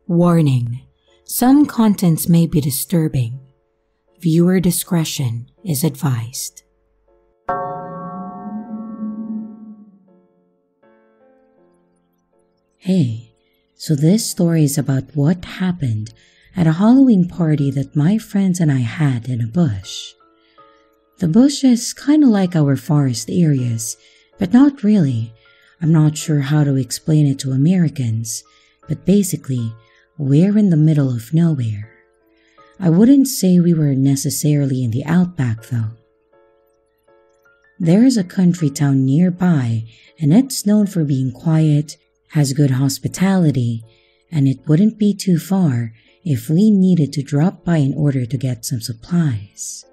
Warning: some contents may be disturbing. Viewer discretion is advised. Hey, so this story is about what happened at a Halloween party that my friends and I had in a bush. The bush is kinda like our forest areas, but not really. I'm not sure how to explain it to Americans, but basically, we're in the middle of nowhere. I wouldn't say we were necessarily in the outback though. There is a country town nearby, and it's known for being quiet, has good hospitality, and it wouldn't be too far if we needed to drop by in order to get some supplies.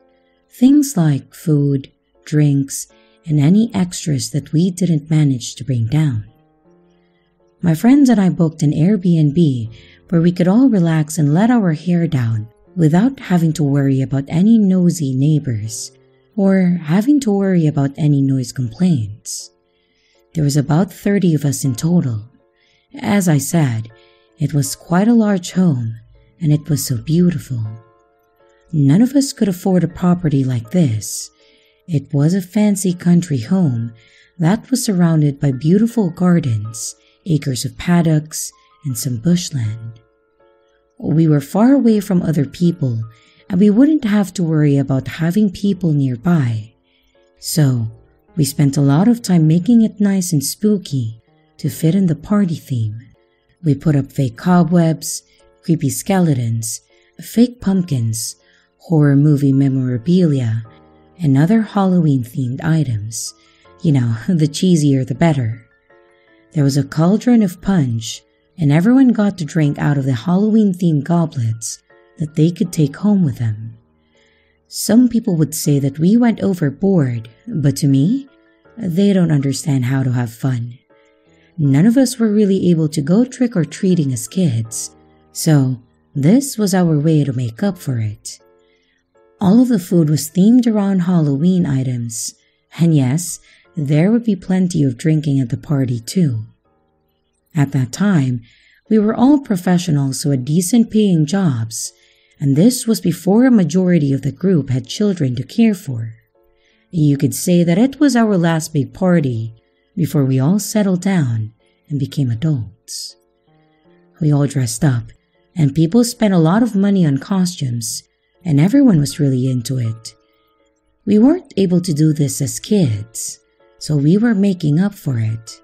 Things like food, drinks, and any extras that we didn't manage to bring down. My friends and I booked an Airbnb where we could all relax and let our hair down without having to worry about any nosy neighbors or having to worry about any noise complaints. There was about 30 of us in total. As I said, it was quite a large home, and it was so beautiful. None of us could afford a property like this. It was a fancy country home that was surrounded by beautiful gardens, acres of paddocks, and some bushland. We were far away from other people, and we wouldn't have to worry about having people nearby. So, we spent a lot of time making it nice and spooky to fit in the party theme. We put up fake cobwebs, creepy skeletons, fake pumpkins, horror movie memorabilia, and other Halloween-themed items. You know, the cheesier the better. There was a cauldron of punch, and everyone got to drink out of the Halloween-themed goblets that they could take home with them. Some people would say that we went overboard, but to me, they don't understand how to have fun. None of us were really able to go trick-or-treating as kids, so this was our way to make up for it. All of the food was themed around Halloween items, and yes, there would be plenty of drinking at the party too. At that time, we were all professionals who had decent paying jobs, and this was before a majority of the group had children to care for. You could say that it was our last big party before we all settled down and became adults. We all dressed up, and people spent a lot of money on costumes, and everyone was really into it. We weren't able to do this as kids, so we were making up for it.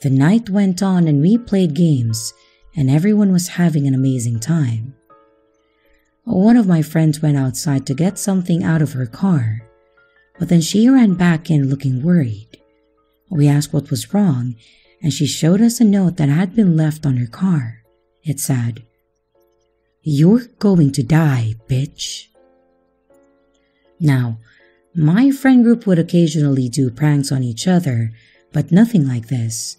The night went on and we played games, and everyone was having an amazing time. One of my friends went outside to get something out of her car, but then she ran back in looking worried. We asked what was wrong, and she showed us a note that had been left on her car. It said, "You're going to die, bitch." Now, my friend group would occasionally do pranks on each other, but nothing like this.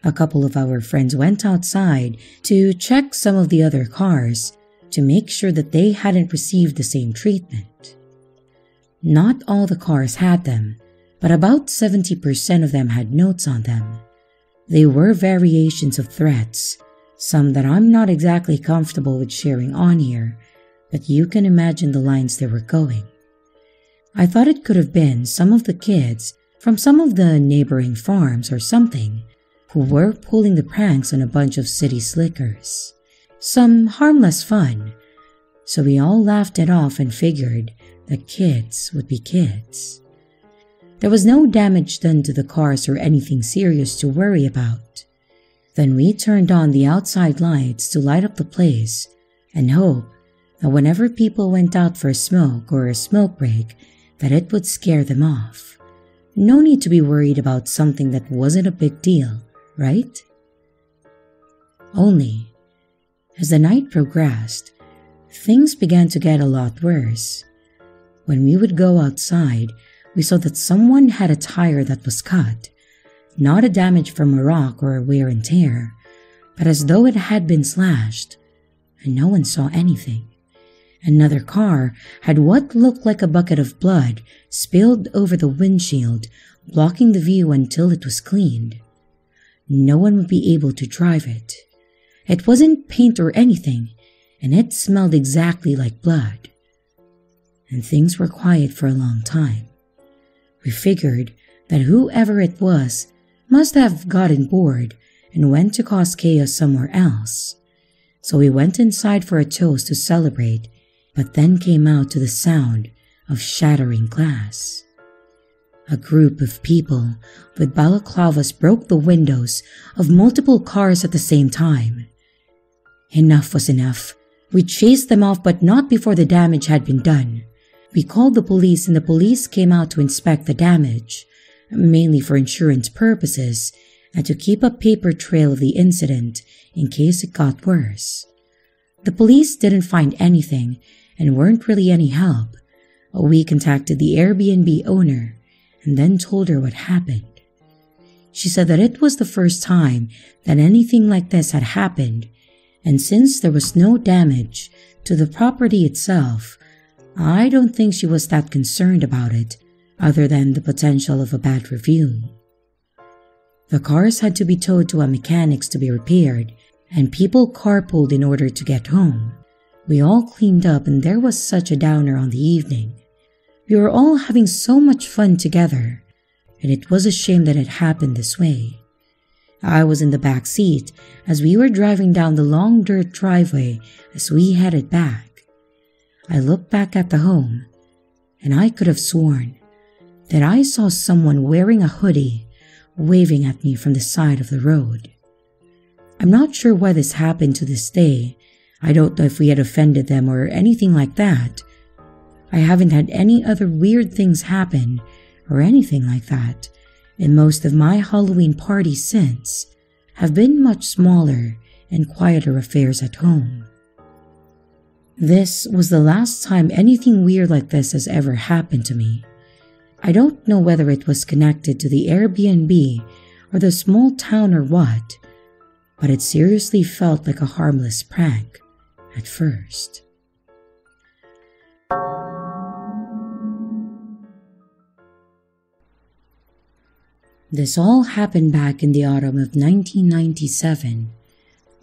A couple of our friends went outside to check some of the other cars to make sure that they hadn't received the same treatment. Not all the cars had them, but about 70% of them had notes on them. They were variations of threats, some that I'm not exactly comfortable with sharing on here, but you can imagine the lines they were going. I thought it could have been some of the kids from some of the neighboring farms or something who were pulling the pranks on a bunch of city slickers. Some harmless fun, so we all laughed it off and figured that kids would be kids. There was no damage done to the cars or anything serious to worry about. Then we turned on the outside lights to light up the place and hope that whenever people went out for a smoke or a smoke break, that it would scare them off. No need to be worried about something that wasn't a big deal, right? Only, as the night progressed, things began to get a lot worse. When we would go outside, we saw that someone had a tire that was cut, not a damage from a rock or a wear and tear, but as though it had been slashed, and no one saw anything. Another car had what looked like a bucket of blood spilled over the windshield, blocking the view until it was cleaned. No one would be able to drive it. It wasn't paint or anything, and it smelled exactly like blood. And things were quiet for a long time. We figured that whoever it was must have gotten bored and went to cause chaos somewhere else. So we went inside for a toast to celebrate, but then came out to the sound of shattering glass. A group of people with balaclavas broke the windows of multiple cars at the same time. Enough was enough. We chased them off, but not before the damage had been done. We called the police, and the police came out to inspect the damage, mainly for insurance purposes and to keep a paper trail of the incident in case it got worse. The police didn't find anything and weren't really any help. We contacted the Airbnb owner and then told her what happened. She said that it was the first time that anything like this had happened, and since there was no damage to the property itself, I don't think she was that concerned about it, other than the potential of a bad review. The cars had to be towed to a mechanic's to be repaired, and people carpooled in order to get home. We all cleaned up, and there was such a downer on the evening. We were all having so much fun together, and it was a shame that it happened this way. I was in the back seat as we were driving down the long dirt driveway as we headed back. I looked back at the home, and I could have sworn that I saw someone wearing a hoodie waving at me from the side of the road. I'm not sure why this happened to this day. I don't know if we had offended them or anything like that. I haven't had any other weird things happen or anything like that, and most of my Halloween parties since have been much smaller and quieter affairs at home. This was the last time anything weird like this has ever happened to me. I don't know whether it was connected to the Airbnb or the small town or what, but it seriously felt like a harmless prank at first. This all happened back in the autumn of 1997.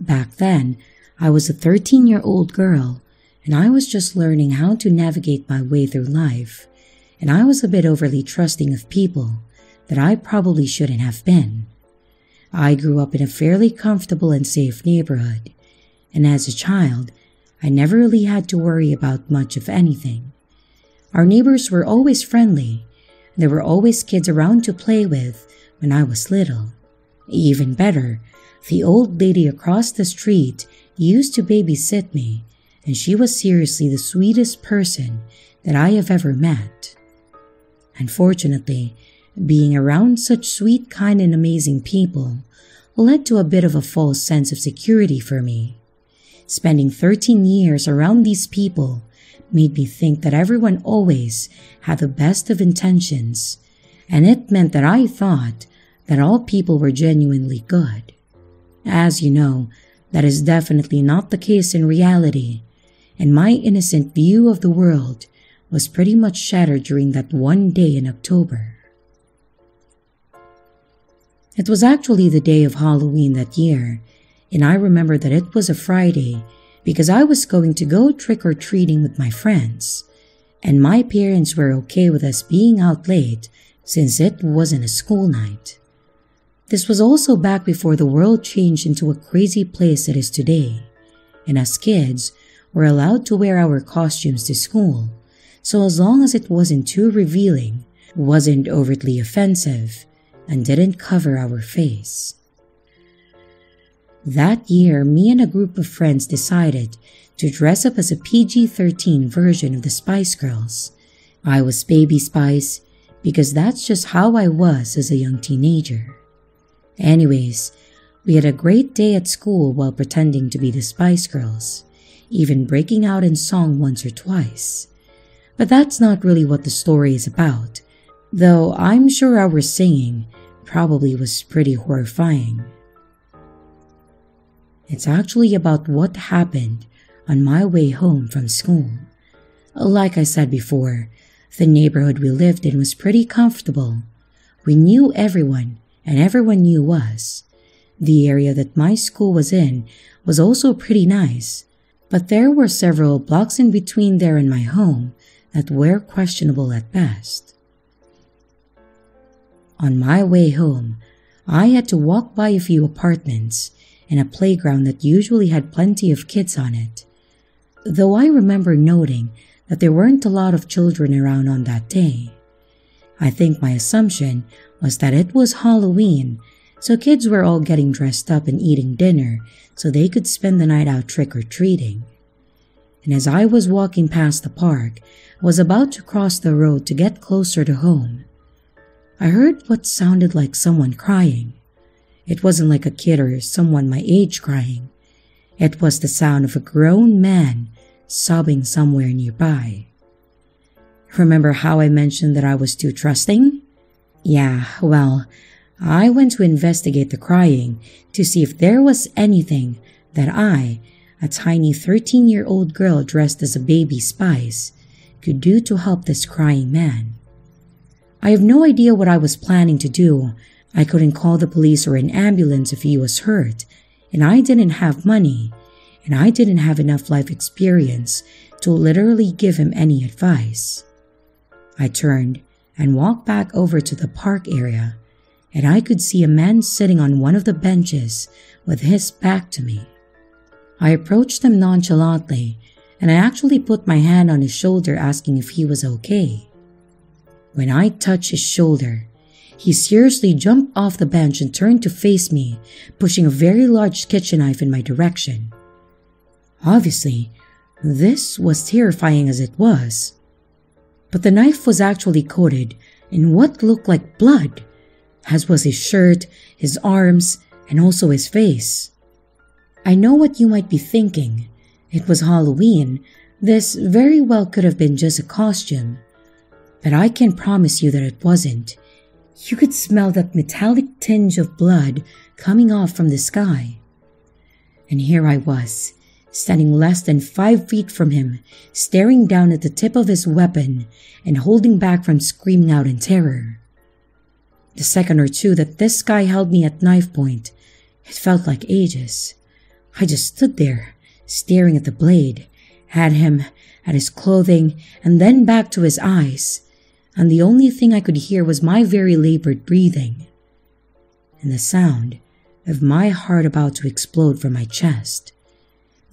Back then, I was a 13-year-old girl, and I was just learning how to navigate my way through life, and I was a bit overly trusting of people that I probably shouldn't have been. I grew up in a fairly comfortable and safe neighborhood, and as a child, I never really had to worry about much of anything. Our neighbors were always friendly. There were always kids around to play with when I was little. Even better, the old lady across the street used to babysit me, and she was seriously the sweetest person that I have ever met. Unfortunately, being around such sweet, kind, and amazing people led to a bit of a false sense of security for me. Spending 13 years around these people made me think that everyone always had the best of intentions, and it meant that I thought that all people were genuinely good. As you know, that is definitely not the case in reality, and my innocent view of the world was pretty much shattered during that one day in October. It was actually the day of Halloween that year, and I remember that it was a Friday because I was going to go trick-or-treating with my friends, and my parents were okay with us being out late since it wasn't a school night. This was also back before the world changed into a crazy place it is today, and us kids were allowed to wear our costumes to school, so as long as it wasn't too revealing, wasn't overtly offensive, and didn't cover our face. That year, me and a group of friends decided to dress up as a PG-13 version of the Spice Girls. I was Baby Spice because that's just how I was as a young teenager. Anyways, we had a great day at school while pretending to be the Spice Girls, even breaking out in song once or twice. But that's not really what the story is about, though I'm sure our singing probably was pretty horrifying. It's actually about what happened on my way home from school. Like I said before, the neighborhood we lived in was pretty comfortable. We knew everyone, and everyone knew us. The area that my school was in was also pretty nice, but there were several blocks in between there and my home that were questionable at best. On my way home, I had to walk by a few apartments and a playground that usually had plenty of kids on it, though I remember noting that there weren't a lot of children around on that day. I think my assumption was that it was Halloween, so kids were all getting dressed up and eating dinner so they could spend the night out trick-or-treating. And as I was walking past the park, I was about to cross the road to get closer to home. I heard what sounded like someone crying. It wasn't like a kid or someone my age crying. It was the sound of a grown man sobbing somewhere nearby. Remember how I mentioned that I was too trusting? Yeah, well, I went to investigate the crying to see if there was anything that I, a tiny 13-year-old girl dressed as a baby Spice, could do to help this crying man. I have no idea what I was planning to do. I couldn't call the police or an ambulance if he was hurt, and I didn't have money, and I didn't have enough life experience to literally give him any advice. I turned and walked back over to the park area, and I could see a man sitting on one of the benches with his back to me. I approached him nonchalantly, and I actually put my hand on his shoulder asking if he was okay. When I touched his shoulder, he seriously jumped off the bench and turned to face me, pushing a very large kitchen knife in my direction. Obviously, this was terrifying as it was, but the knife was actually coated in what looked like blood, as was his shirt, his arms, and also his face. I know what you might be thinking. It was Halloween. This very well could have been just a costume. But I can promise you that it wasn't. You could smell that metallic tinge of blood coming off from the sky. And here I was, standing less than 5 feet from him, staring down at the tip of his weapon and holding back from screaming out in terror. The second or two that this guy held me at knife point, it felt like ages. I just stood there, staring at the blade, at him, at his clothing, and then back to his eyes, and the only thing I could hear was my very labored breathing, and the sound of my heart about to explode from my chest.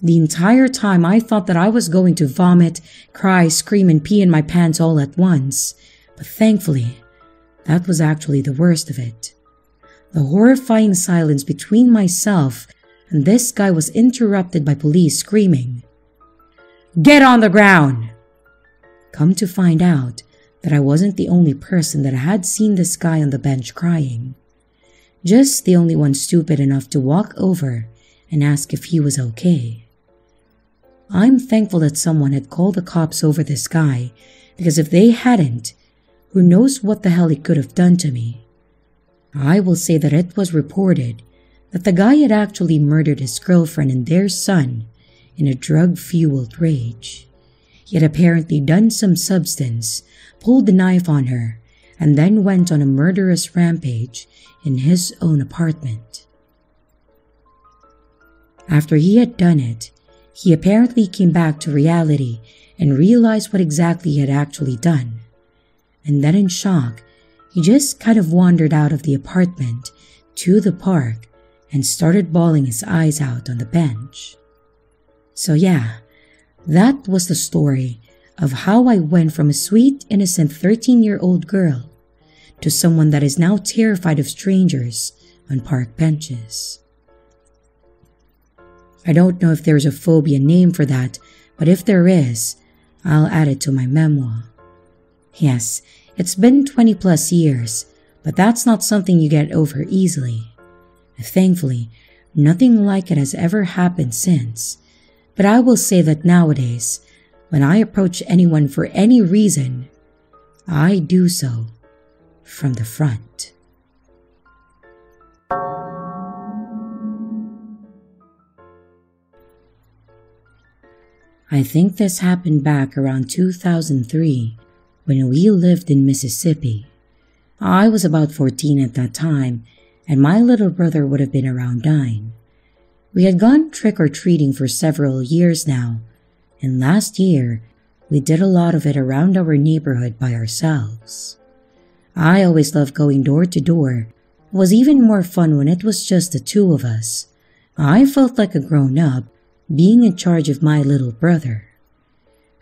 The entire time I thought that I was going to vomit, cry, scream, and pee in my pants all at once, but thankfully, that was actually the worst of it. The horrifying silence between myself and this guy was interrupted by police screaming, "Get on the ground!" Come to find out that I wasn't the only person that had seen this guy on the bench crying. Just the only one stupid enough to walk over and ask if he was okay. I'm thankful that someone had called the cops over this guy, because if they hadn't, who knows what the hell he could have done to me. I will say that it was reported that the guy had actually murdered his girlfriend and their son in a drug-fueled rage. He had apparently done some substance, pulled the knife on her, and then went on a murderous rampage in his own apartment. After he had done it, he apparently came back to reality and realized what exactly he had actually done. And then in shock, he just kind of wandered out of the apartment to the park and started bawling his eyes out on the bench. So yeah, that was the story of how I went from a sweet, innocent 13-year-old girl to someone that is now terrified of strangers on park benches. I don't know if there's a phobia name for that, but if there is, I'll add it to my memoir. Yes, it's been 20 plus years, but that's not something you get over easily. Thankfully, nothing like it has ever happened since, but I will say that nowadays, when I approach anyone for any reason, I do so from the front. I think this happened back around 2003 when we lived in Mississippi. I was about 14 at that time, and my little brother would have been around 9. We had gone trick-or-treating for several years now, and last year, we did a lot of it around our neighborhood by ourselves. I always loved going door to door. It was even more fun when it was just the 2 of us. I felt like a grown-up, being in charge of my little brother.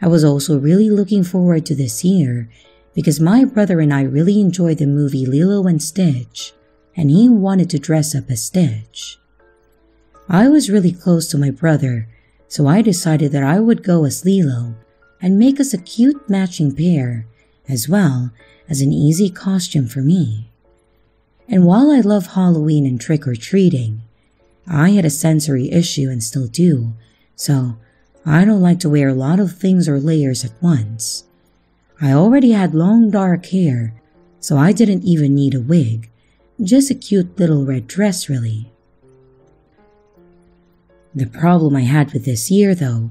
I was also really looking forward to this year because my brother and I really enjoyed the movie Lilo and Stitch, and he wanted to dress up as Stitch. I was really close to my brother, so I decided that I would go as Lilo and make us a cute matching pair, as well as an easy costume for me. And while I love Halloween and trick-or-treating, I had a sensory issue and still do, so I don't like to wear a lot of things or layers at once. I already had long dark hair, so I didn't even need a wig, just a cute little red dress really. The problem I had with this year, though,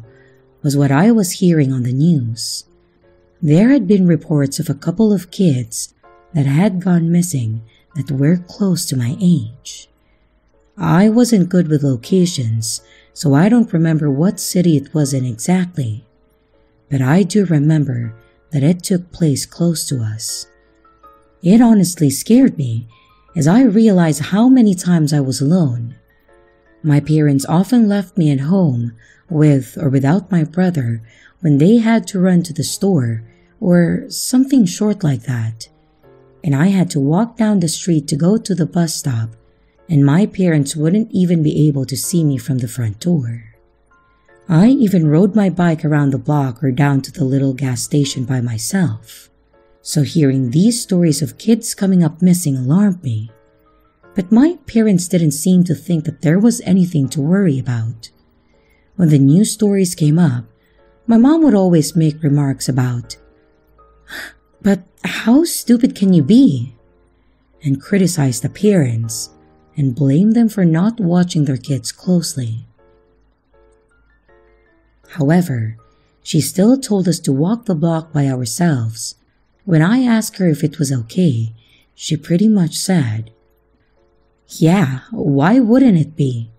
was what I was hearing on the news. There had been reports of a couple of kids that had gone missing that were close to my age. I wasn't good with locations, so I don't remember what city it was in exactly, but I do remember that it took place close to us. It honestly scared me as I realized how many times I was alone. My parents often left me at home with or without my brother when they had to run to the store or something short like that, and I had to walk down the street to go to the bus stop, and my parents wouldn't even be able to see me from the front door. I even rode my bike around the block or down to the little gas station by myself, so hearing these stories of kids coming up missing alarmed me. But my parents didn't seem to think that there was anything to worry about. When the news stories came up, my mom would always make remarks about, "But how stupid can you be?" and criticize the parents and blame them for not watching their kids closely. However, she still told us to walk the block by ourselves. When I asked her if it was okay, she pretty much said, "Yeah, why wouldn't it be?"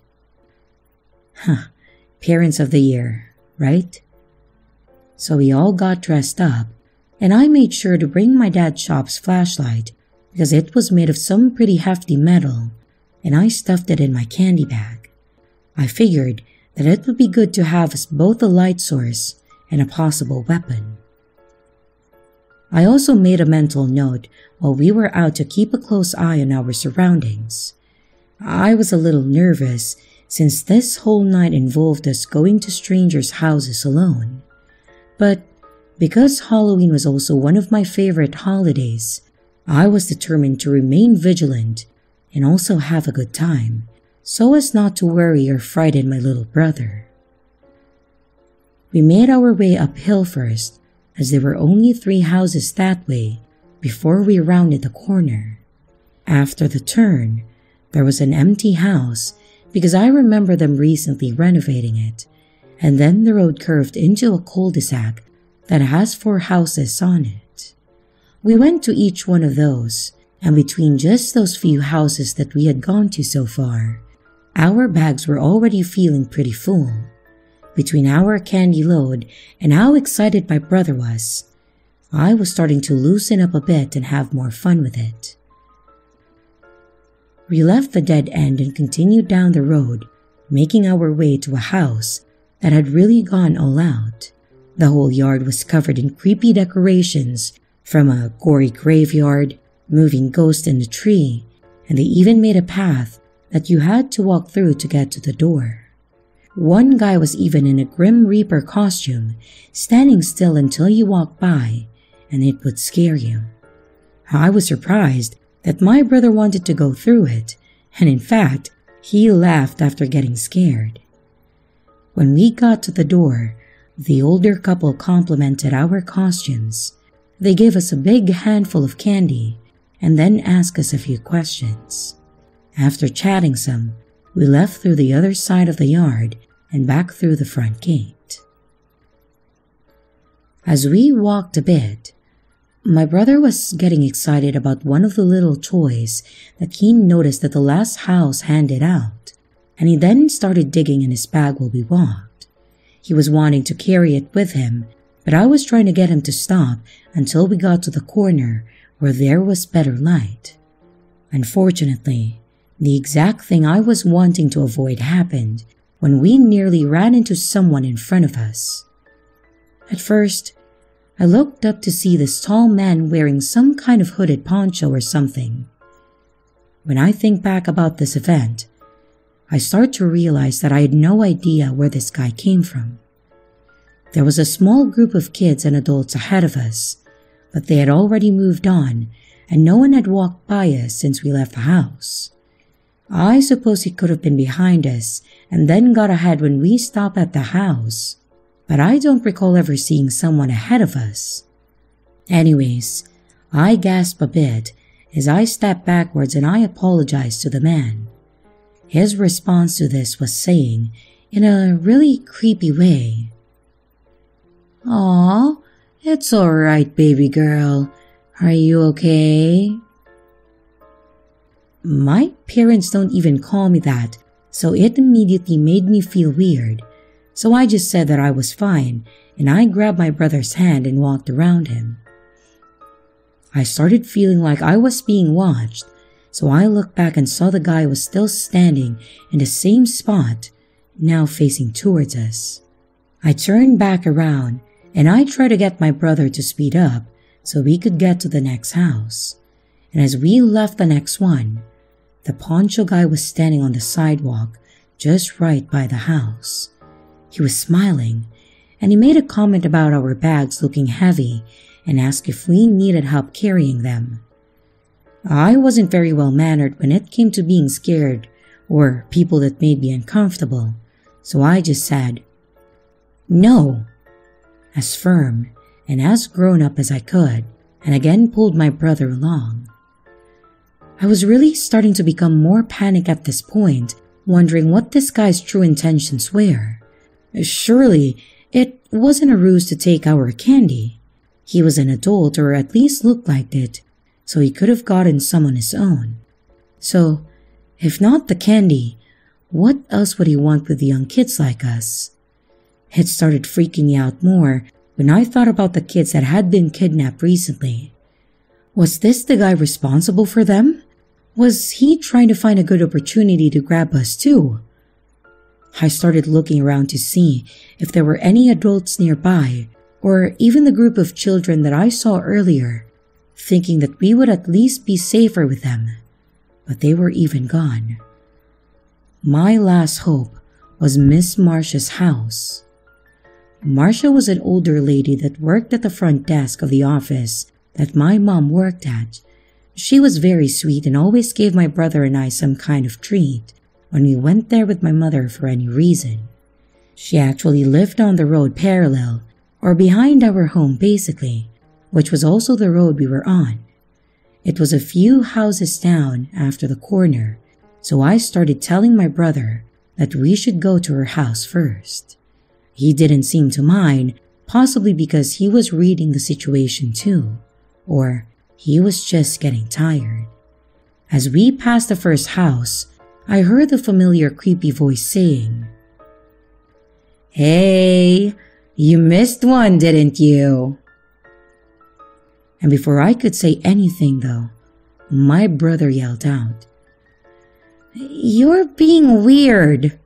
Parents of the year, right? So we all got dressed up, and I made sure to bring my dad's shop's flashlight because it was made of some pretty hefty metal, and I stuffed it in my candy bag. I figured that it would be good to have as both a light source and a possible weapon. I also made a mental note while we were out to keep a close eye on our surroundings. I was a little nervous since this whole night involved us going to strangers' houses alone. But because Halloween was also one of my favorite holidays, I was determined to remain vigilant and also have a good time, so as not to worry or frighten my little brother. We made our way uphill first, as there were only 3 houses that way before we rounded the corner. After the turn, there was an empty house because I remember them recently renovating it, and then the road curved into a cul-de-sac that has 4 houses on it. We went to each one of those, and between just those few houses that we had gone to so far, our bags were already feeling pretty full. Between our candy load and how excited my brother was, I was starting to loosen up a bit and have more fun with it. We left the dead end and continued down the road, making our way to a house that had really gone all out. The whole yard was covered in creepy decorations, from a gory graveyard, moving ghost in the tree, and they even made a path that you had to walk through to get to the door. One guy was even in a Grim Reaper costume, standing still until you walked by, and it would scare you. I was surprised that my brother wanted to go through it, and in fact, he laughed after getting scared. When we got to the door, the older couple complimented our costumes. They gave us a big handful of candy and then asked us a few questions. After chatting some, we left through the other side of the yard and back through the front gate. As we walked a bit, My brother was getting excited about one of the little toys that he noticed that the last house handed out, and he then started digging in his bag while we walked. He was wanting to carry it with him, but I was trying to get him to stop until we got to the corner where there was better light. Unfortunately, the exact thing I was wanting to avoid happened when we nearly ran into someone in front of us. At first, I looked up to see this tall man wearing some kind of hooded poncho or something. When I think back about this event, I start to realize that I had no idea where this guy came from. There was a small group of kids and adults ahead of us, but they had already moved on and no one had walked by us since we left the house. I suppose he could have been behind us and then got ahead when we stopped at the house, but I don't recall ever seeing someone ahead of us. Anyways, I gasped a bit as I stepped backwards and I apologized to the man. His response to this was saying, in a really creepy way, "Aw, it's alright, baby girl. Are you okay?" My parents don't even call me that, so it immediately made me feel weird. So I just said that I was fine, and I grabbed my brother's hand and walked around him. I started feeling like I was being watched, so I looked back and saw the guy was still standing in the same spot, now facing towards us. I turned back around, and I tried to get my brother to speed up so we could get to the next house. And as we left the next one, the poncho guy was standing on the sidewalk just right by the house. He was smiling, and he made a comment about our bags looking heavy and asked if we needed help carrying them. I wasn't very well mannered when it came to being scared or people that made me uncomfortable, so I just said, "No," as firm and as grown up as I could, and again pulled my brother along. I was really starting to become more panicked at this point, wondering what this guy's true intentions were. Surely, it wasn't a ruse to take our candy. He was an adult, or at least looked like it, so he could have gotten some on his own. So, if not the candy, what else would he want with young kids like us? It started freaking me out more when I thought about the kids that had been kidnapped recently. Was this the guy responsible for them? Was he trying to find a good opportunity to grab us too? I started looking around to see if there were any adults nearby, or even the group of children that I saw earlier, thinking that we would at least be safer with them, but they were even gone. My last hope was Miss Marcia's house. Marcia was an older lady that worked at the front desk of the office that my mom worked at. She was very sweet and always gave my brother and I some kind of treat when we went there with my mother for any reason. She actually lived on the road parallel, or behind our home basically, which was also the road we were on. It was a few houses down after the corner, so I started telling my brother that we should go to her house first. He didn't seem to mind, possibly because he was reading the situation too, or he was just getting tired. As we passed the first house, I heard the familiar creepy voice saying, "Hey, you missed one, didn't you?" And before I could say anything though, my brother yelled out, "You're being weird."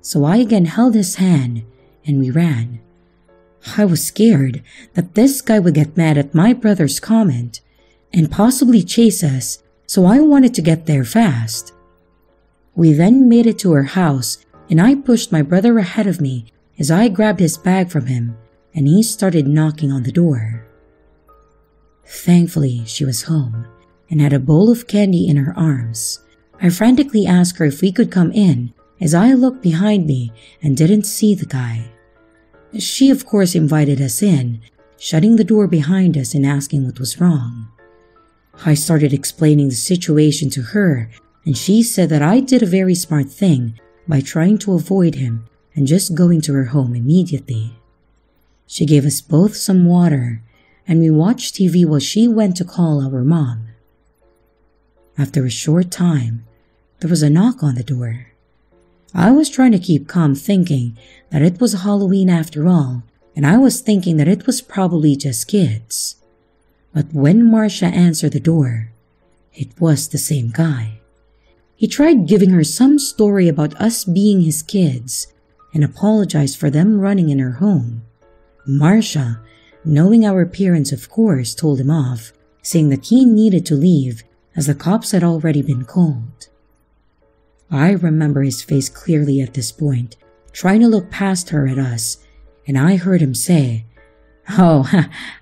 So I again held his hand and we ran. I was scared that this guy would get mad at my brother's comment and possibly chase us, so I wanted to get there fast. We then made it to her house and I pushed my brother ahead of me as I grabbed his bag from him and he started knocking on the door. Thankfully, she was home and had a bowl of candy in her arms. I frantically asked her if we could come in as I looked behind me and didn't see the guy. She of course invited us in, shutting the door behind us and asking what was wrong. I started explaining the situation to her and she said that I did a very smart thing by trying to avoid him and just going to her home immediately. She gave us both some water and we watched TV while she went to call our mom. After a short time, there was a knock on the door. I was trying to keep calm, thinking that it was Halloween after all, and I was thinking that it was probably just kids. But when Marcia answered the door, it was the same guy. He tried giving her some story about us being his kids and apologized for them running in her home. Marcia, knowing our appearance, of course, told him off, saying that he needed to leave as the cops had already been called. I remember his face clearly at this point, trying to look past her at us, and I heard him say, "Oh,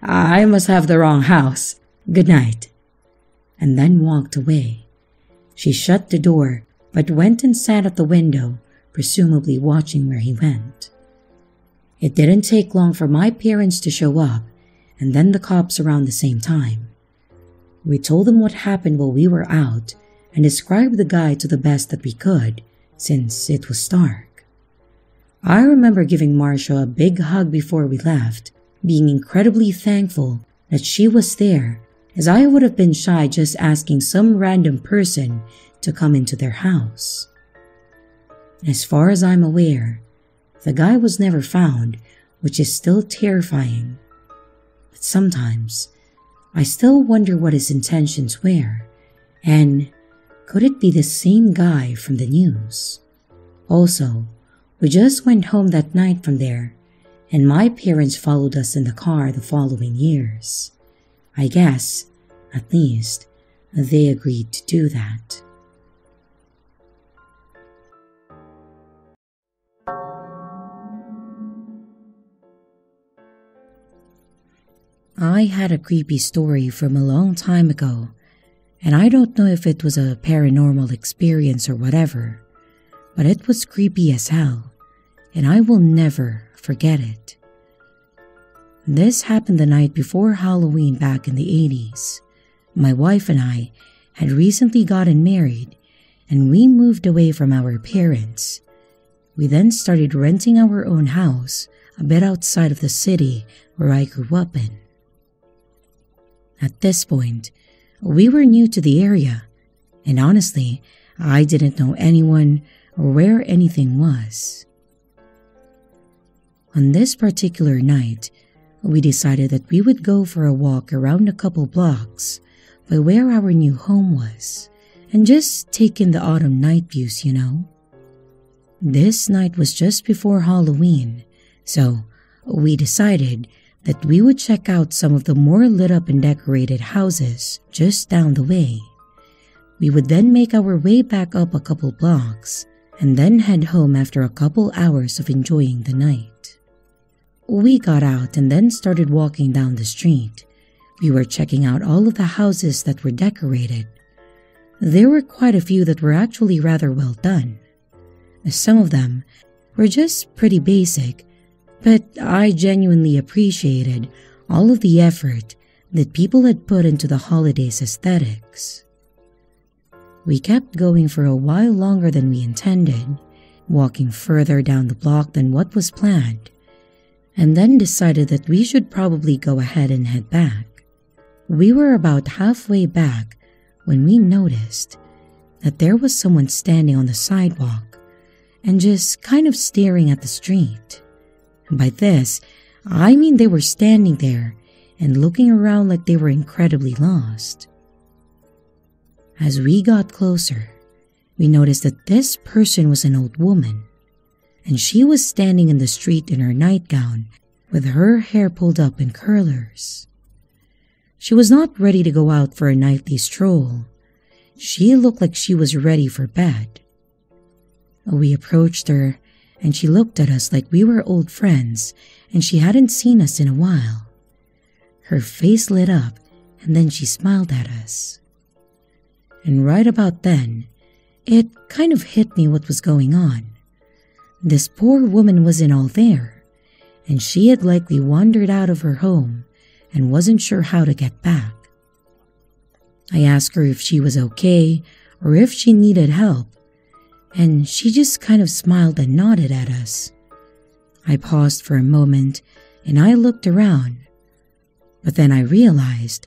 I must have the wrong house. Good night," and then walked away. She shut the door, but went and sat at the window, presumably watching where he went. It didn't take long for my parents to show up, and then the cops around the same time. We told them what happened while we were out, and described the guy to the best that we could, since it was dark. I remember giving Marcia a big hug before we left, being incredibly thankful that she was there, as I would have been shy just asking some random person to come into their house. As far as I'm aware, the guy was never found, which is still terrifying. But sometimes, I still wonder what his intentions were, and could it be the same guy from the news? Also, we just went home that night from there, and my parents followed us in the car the following years. I guess, at least, they agreed to do that. I had a creepy story from a long time ago, and I don't know if it was a paranormal experience or whatever, but it was creepy as hell, and I will never forget it. This happened the night before Halloween back in the 80s. My wife and I had recently gotten married, and we moved away from our parents. We then started renting our own house a bit outside of the city where I grew up in. At this point, we were new to the area, and honestly, I didn't know anyone or where anything was. On this particular night, we decided that we would go for a walk around a couple blocks by where our new home was, and just take in the autumn night views, you know. This night was just before Halloween, so we decided that we would check out some of the more lit up and decorated houses just down the way. We would then make our way back up a couple blocks and then head home after a couple hours of enjoying the night. We got out and then started walking down the street. We were checking out all of the houses that were decorated. There were quite a few that were actually rather well done. Some of them were just pretty basic, but I genuinely appreciated all of the effort that people had put into the holidays aesthetics. We kept going for a while longer than we intended, walking further down the block than what was planned, and then decided that we should probably go ahead and head back. We were about halfway back when we noticed that there was someone standing on the sidewalk and just kind of staring at the street. By this, I mean they were standing there and looking around like they were incredibly lost. As we got closer, we noticed that this person was an old woman, and she was standing in the street in her nightgown with her hair pulled up in curlers. She was not ready to go out for a nightly stroll. She looked like she was ready for bed. We approached her, and she looked at us like we were old friends and she hadn't seen us in a while. Her face lit up, and then she smiled at us. And right about then, it kind of hit me what was going on. This poor woman wasn't all there, and she had likely wandered out of her home and wasn't sure how to get back. I asked her if she was okay or if she needed help, and she just kind of smiled and nodded at us. I paused for a moment and I looked around. But then I realized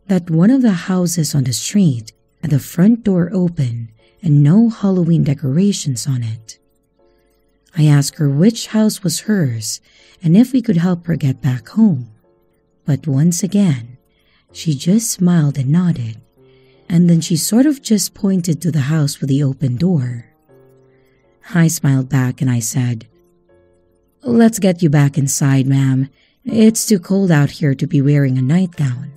that one of the houses on the street had the front door open and no Halloween decorations on it. I asked her which house was hers and if we could help her get back home. But once again, she just smiled and nodded, and then she sort of just pointed to the house with the open door. I smiled back and I said, "Let's get you back inside, ma'am. It's too cold out here to be wearing a nightgown."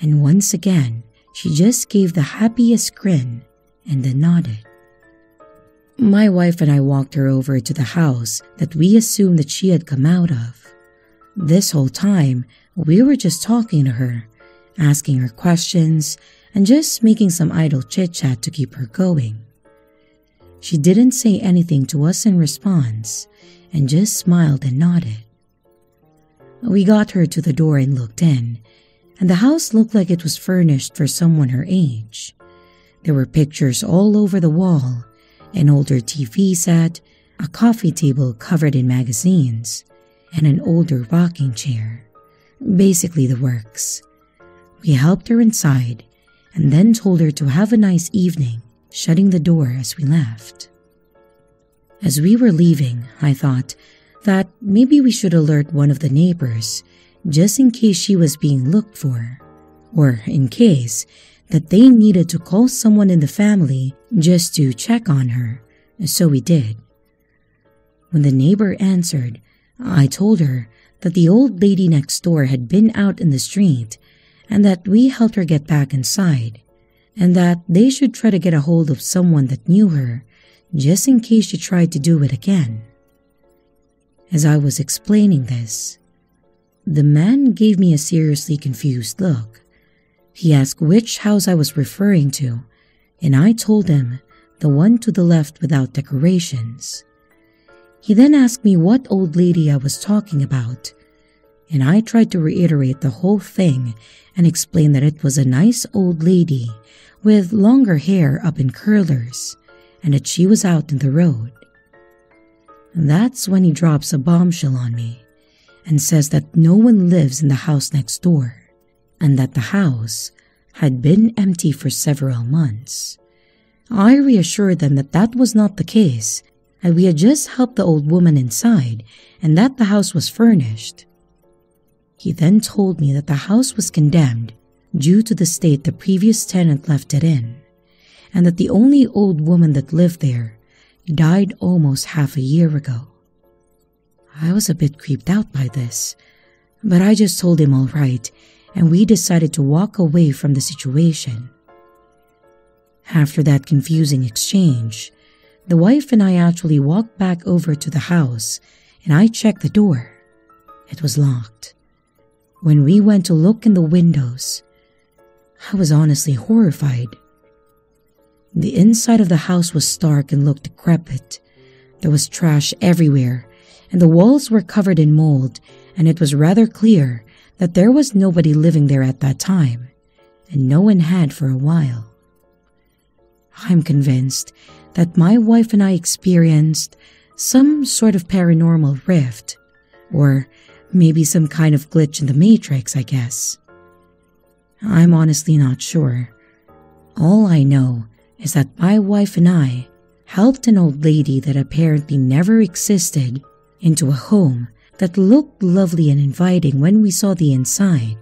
And once again, she just gave the happiest grin and then nodded. My wife and I walked her over to the house that we assumed that she had come out of. This whole time, we were just talking to her, asking her questions, and just making some idle chit-chat to keep her going. She didn't say anything to us in response, and just smiled and nodded. We got her to the door and looked in, and the house looked like it was furnished for someone her age. There were pictures all over the wall, an older TV set, a coffee table covered in magazines, and an older rocking chair. Basically the works. We helped her inside, and then told her to have a nice evening, shutting the door as we left. As we were leaving, I thought that maybe we should alert one of the neighbors, just in case she was being looked for, or in case that they needed to call someone in the family just to check on her, so we did. When the neighbor answered, I told her that the old lady next door had been out in the street and that we helped her get back inside, and that they should try to get a hold of someone that knew her, just in case she tried to do it again. As I was explaining this, the man gave me a seriously confused look. He asked which house I was referring to, and I told him the one to the left without decorations. He then asked me what old lady I was talking about, and I tried to reiterate the whole thing and explain that it was a nice old lady with longer hair up in curlers, and that she was out in the road. That's when he drops a bombshell on me and says that no one lives in the house next door, and that the house had been empty for several months. I reassured them that that was not the case, and we had just helped the old woman inside and that the house was furnished. He then told me that the house was condemned due to the state the previous tenant left it in, and that the only old woman that lived there died almost half a year ago. I was a bit creeped out by this, but I just told him all right, and we decided to walk away from the situation. After that confusing exchange, the wife and I actually walked back over to the house, and I checked the door. It was locked. When we went to look in the windows, I was honestly horrified. The inside of the house was stark and looked decrepit. There was trash everywhere, and the walls were covered in mold, and it was rather clear that there was nobody living there at that time, and no one had for a while. I'm convinced that my wife and I experienced some sort of paranormal rift, or maybe some kind of glitch in the matrix, I guess. I'm honestly not sure. All I know is that my wife and I helped an old lady that apparently never existed into a home that looked lovely and inviting when we saw the inside,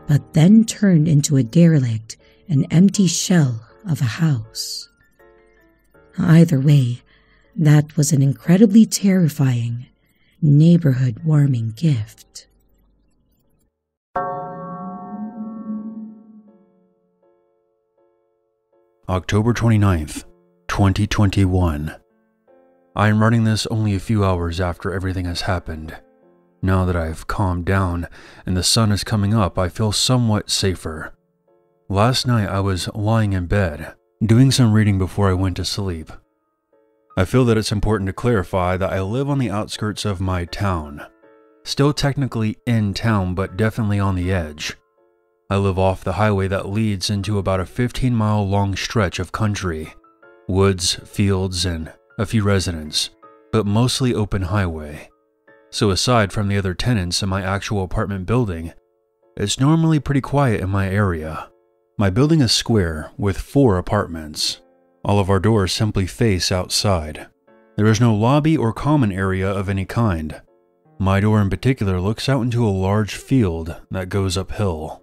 but then turned into a derelict and empty shell of a house. Either way, that was an incredibly terrifying, neighborhood-warming gift. October 29th, 2021. I am writing this only a few hours after everything has happened. Now that I've calmed down and the sun is coming up, I feel somewhat safer. Last night I was lying in bed, doing some reading before I went to sleep. I feel that it's important to clarify that I live on the outskirts of my town. Still technically in town, but definitely on the edge. I live off the highway that leads into about a 15-mile long stretch of country. Woods, fields, and a few residents, but mostly open highway. So aside from the other tenants in my actual apartment building, It's normally pretty quiet in my area. My building is square with 4 apartments. All of our doors simply face outside. There is no lobby or common area of any kind. My door in particular looks out into a large field that goes uphill.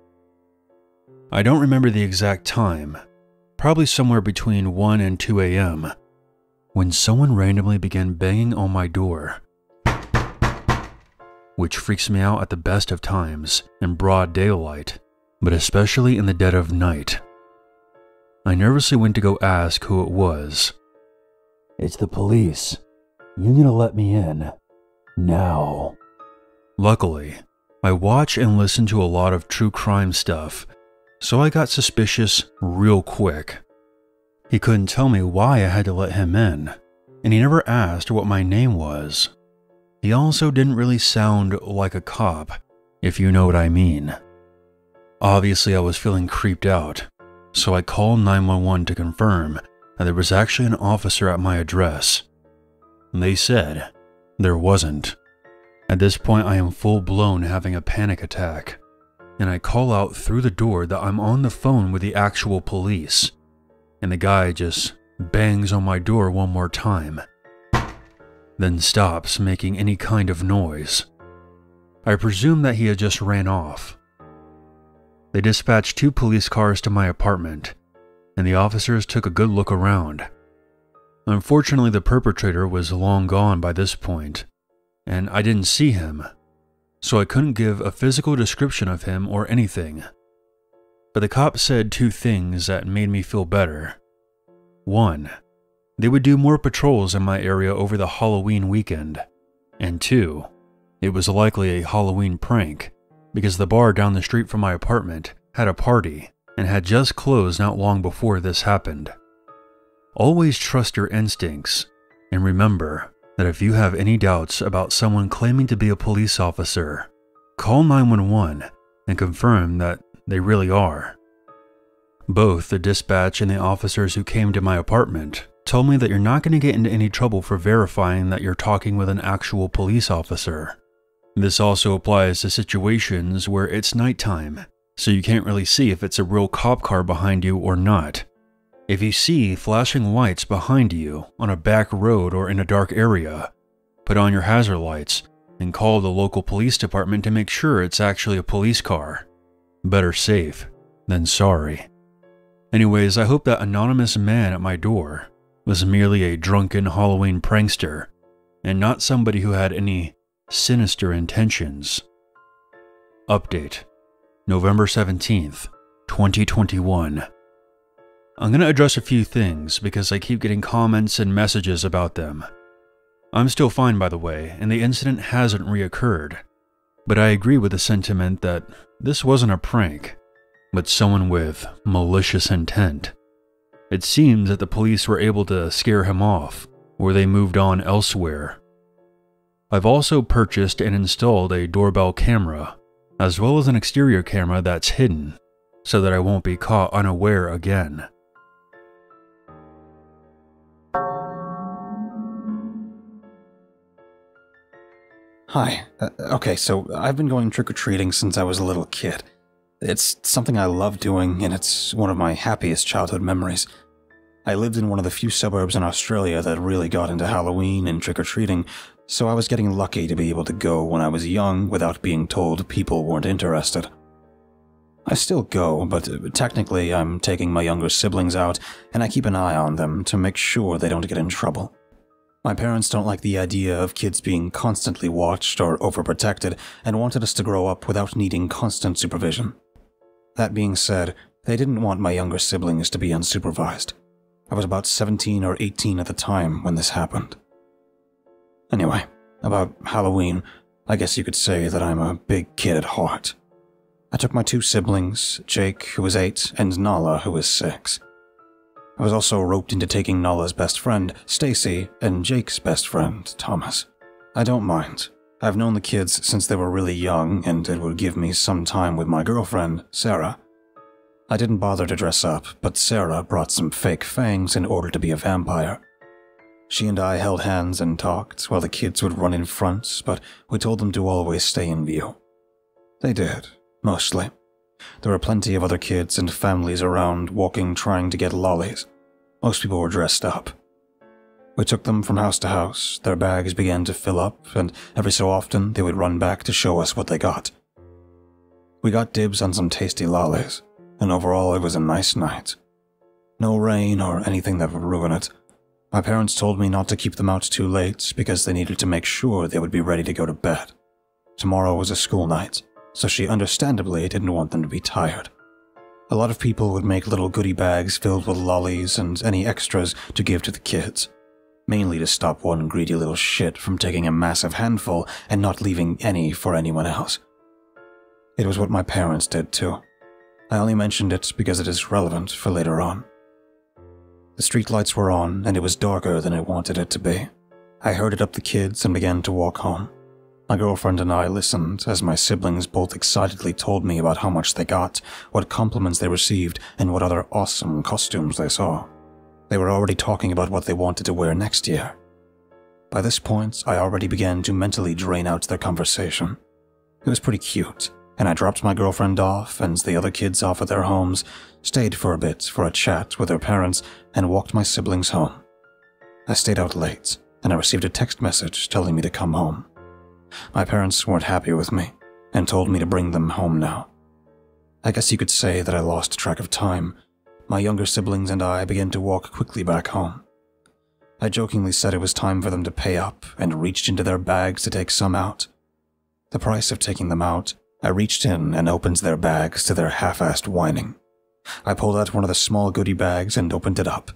I don't remember the exact time, probably somewhere between 1 and 2 a.m., when someone randomly began banging on my door, which freaks me out at the best of times in broad daylight, but especially in the dead of night. I nervously went to go ask who it was. "It's the police. You need to let me in. Now." Luckily, I watch and listen to a lot of true crime stuff, so I got suspicious real quick. He couldn't tell me why I had to let him in, and he never asked what my name was. He also didn't really sound like a cop, if you know what I mean. Obviously, I was feeling creeped out, so I called 911 to confirm that there was actually an officer at my address. They said there wasn't. At this point, I am full-blown having a panic attack, and I call out through the door that I'm on the phone with the actual police, and the guy just bangs on my door one more time, then stops making any kind of noise. I presume that he had just ran off. They dispatched 2 police cars to my apartment, and the officers took a good look around. Unfortunately, the perpetrator was long gone by this point, and I didn't see him, so I couldn't give a physical description of him or anything. But the cops said 2 things that made me feel better. 1, they would do more patrols in my area over the Halloween weekend, and 2, it was likely a Halloween prank, because the bar down the street from my apartment had a party and had just closed not long before this happened. Always trust your instincts, and remember that if you have any doubts about someone claiming to be a police officer, call 911 and confirm that they really are. Both the dispatch and the officers who came to my apartment told me that you're not going to get into any trouble for verifying that you're talking with an actual police officer. This also applies to situations where it's nighttime, so you can't really see if it's a real cop car behind you or not. If you see flashing lights behind you on a back road or in a dark area, put on your hazard lights and call the local police department to make sure it's actually a police car. Better safe than sorry. Anyways, I hope that anonymous man at my door was merely a drunken Halloween prankster and not somebody who had any sinister intentions. Update: November 17th, 2021. I'm going to address a few things because I keep getting comments and messages about them. I'm still fine, by the way, and the incident hasn't reoccurred, but I agree with the sentiment that this wasn't a prank, but someone with malicious intent. It seems that the police were able to scare him off, or they moved on elsewhere. I've also purchased and installed a doorbell camera, as well as an exterior camera that's hidden, so that I won't be caught unaware again. Hi. Okay, so I've been going trick-or-treating since I was a little kid. It's something I love doing, and it's one of my happiest childhood memories. I lived in one of the few suburbs in Australia that really got into Halloween and trick-or-treating, so I was getting lucky to be able to go when I was young without being told people weren't interested. I still go, but technically I'm taking my younger siblings out, and I keep an eye on them to make sure they don't get in trouble. My parents don't like the idea of kids being constantly watched or overprotected, and wanted us to grow up without needing constant supervision. That being said, they didn't want my younger siblings to be unsupervised. I was about 17 or 18 at the time when this happened. Anyway, about Halloween, I guess you could say that I'm a big kid at heart. I took my 2 siblings, Jake, who was 8, and Nala, who was 6. I was also roped into taking Nala's best friend, Stacy, and Jake's best friend, Thomas. I don't mind. I've known the kids since they were really young, and it would give me some time with my girlfriend, Sarah. I didn't bother to dress up, but Sarah brought some fake fangs in order to be a vampire. She and I held hands and talked while the kids would run in front, but we told them to always stay in view. They did, mostly. There were plenty of other kids and families around walking trying to get lollies. Most people were dressed up. We took them from house to house, their bags began to fill up, and every so often they would run back to show us what they got. We got dibs on some tasty lollies, and overall it was a nice night. No rain or anything that would ruin it. My parents told me not to keep them out too late because they needed to make sure they would be ready to go to bed. Tomorrow was a school night, so she understandably didn't want them to be tired. A lot of people would make little goodie bags filled with lollies and any extras to give to the kids, mainly to stop one greedy little shit from taking a massive handful and not leaving any for anyone else. It was what my parents did too. I only mentioned it because it is relevant for later on. The streetlights were on and it was darker than I wanted it to be. I herded up the kids and began to walk home. My girlfriend and I listened as my siblings both excitedly told me about how much they got, what compliments they received, and what other awesome costumes they saw. They were already talking about what they wanted to wear next year. By this point, I already began to mentally drain out their conversation. It was pretty cute, and I dropped my girlfriend off and the other kids off at their homes, stayed for a bit for a chat with their parents, and walked my siblings home. I stayed out late, and I received a text message telling me to come home. My parents weren't happy with me, and told me to bring them home now. I guess you could say that I lost track of time. My younger siblings and I began to walk quickly back home. I jokingly said it was time for them to pay up and reached into their bags to take some out. The price of taking them out, I reached in and opened their bags to their half-assed whining. I pulled out one of the small goodie bags and opened it up,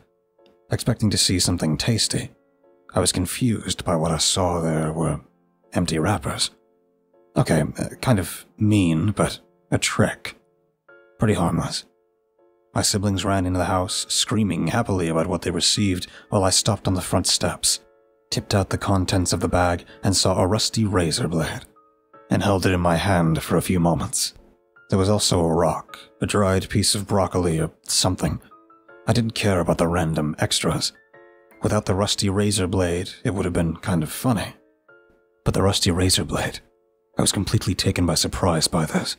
expecting to see something tasty. I was confused by what I saw there were empty wrappers. Okay, kind of mean, but a trick. Pretty harmless. My siblings ran into the house, screaming happily about what they received, while I stopped on the front steps, tipped out the contents of the bag, and saw a rusty razor blade, and held it in my hand for a few moments. There was also a rock, a dried piece of broccoli or something. I didn't care about the random extras. Without the rusty razor blade, it would have been kind of funny. But the rusty razor blade, I was completely taken by surprise by this.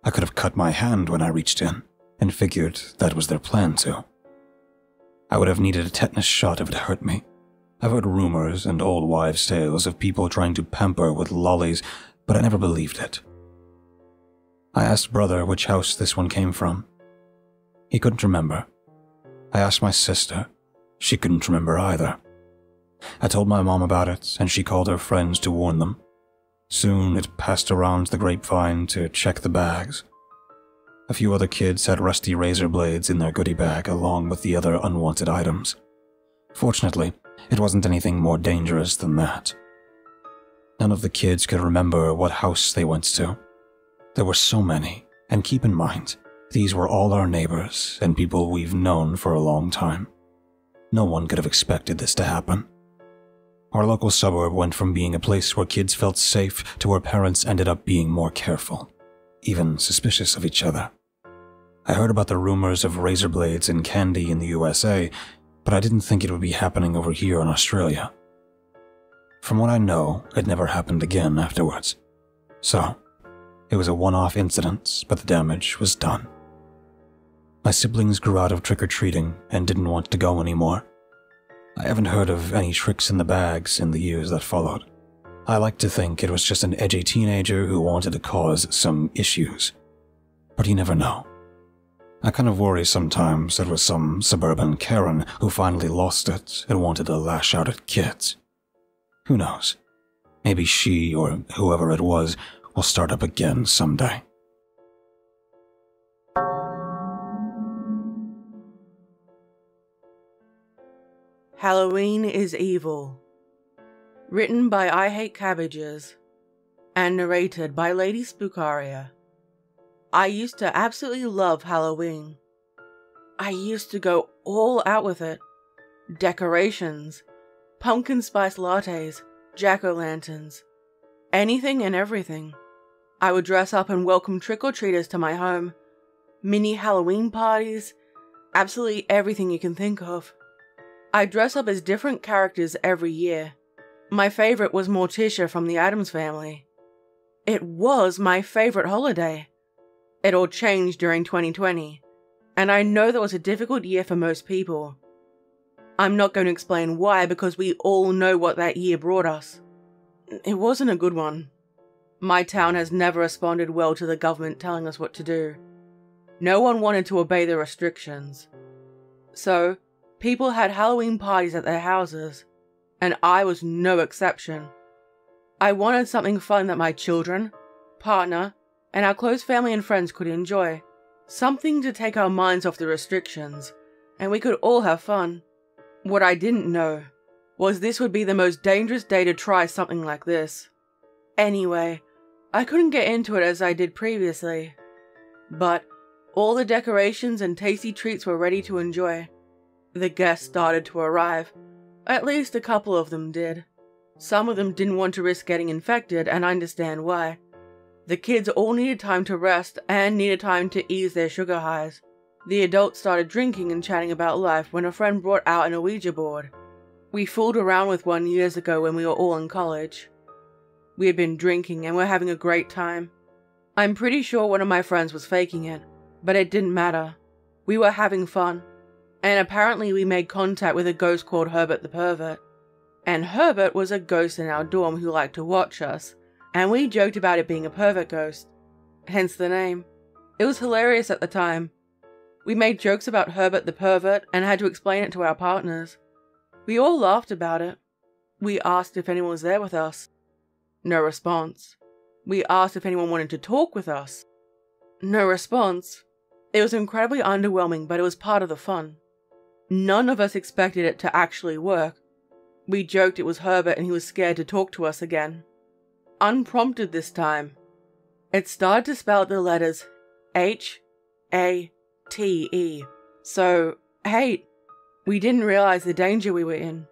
I could have cut my hand when I reached in, and figured that was their plan too. I would have needed a tetanus shot if it hurt me. I've heard rumors and old wives' tales of people trying to pamper with lollies, but I never believed it. I asked brother which house this one came from. He couldn't remember. I asked my sister. She couldn't remember either. I told my mom about it, and she called her friends to warn them. Soon it passed around the grapevine to check the bags. A few other kids had rusty razor blades in their goodie bag along with the other unwanted items. Fortunately, it wasn't anything more dangerous than that. None of the kids could remember what house they went to. There were so many, and keep in mind, these were all our neighbors and people we've known for a long time. No one could have expected this to happen. Our local suburb went from being a place where kids felt safe to where parents ended up being more careful, even suspicious of each other. I heard about the rumors of razor blades and candy in the USA, but I didn't think it would be happening over here in Australia. From what I know, it never happened again afterwards. So, it was a one-off incident, but the damage was done. My siblings grew out of trick-or-treating and didn't want to go anymore. I haven't heard of any tricks in the bags in the years that followed. I like to think it was just an edgy teenager who wanted to cause some issues. But you never know. I kind of worry sometimes it was some suburban Karen who finally lost it and wanted to lash out at kids. Who knows? Maybe she, or whoever it was, will start up again someday. Halloween is Evil. Written by I Hate Cabbages and narrated by Lady Spookaria. I used to absolutely love Halloween. I used to go all out with it. Decorations, pumpkin spice lattes, jack-o'-lanterns, anything and everything. I would dress up and welcome trick-or-treaters to my home. Mini Halloween parties, absolutely everything you can think of. I'd dress up as different characters every year. My favorite was Morticia from the Addams Family. It was my favorite holiday. It all changed during 2020, and I know that was a difficult year for most people. I'm not going to explain why because we all know what that year brought us. It wasn't a good one. My town has never responded well to the government telling us what to do. No one wanted to obey the restrictions. So, people had Halloween parties at their houses, and I was no exception. I wanted something fun that my children, partner, and our close family and friends could enjoy. Something to take our minds off the restrictions, and we could all have fun. What I didn't know was this would be the most dangerous day to try something like this. Anyway, I couldn't get into it as I did previously. But all the decorations and tasty treats were ready to enjoy. The guests started to arrive. At least a couple of them did. Some of them didn't want to risk getting infected, and I understand why. The kids all needed time to rest and needed time to ease their sugar highs. The adults started drinking and chatting about life when a friend brought out an Ouija board. We fooled around with one years ago when we were all in college. We had been drinking and were having a great time. I'm pretty sure one of my friends was faking it, but it didn't matter. We were having fun, and apparently we made contact with a ghost called Herbert the Pervert. And Herbert was a ghost in our dorm who liked to watch us, and we joked about it being a pervert ghost. Hence the name. It was hilarious at the time. We made jokes about Herbert the Pervert and had to explain it to our partners. We all laughed about it. We asked if anyone was there with us. No response. We asked if anyone wanted to talk with us. No response. It was incredibly underwhelming, but it was part of the fun. None of us expected it to actually work. We joked it was Herbert and he was scared to talk to us again. Unprompted this time. It started to spell out the letters H-A-T-E. So, hate. We didn't realize the danger we were in.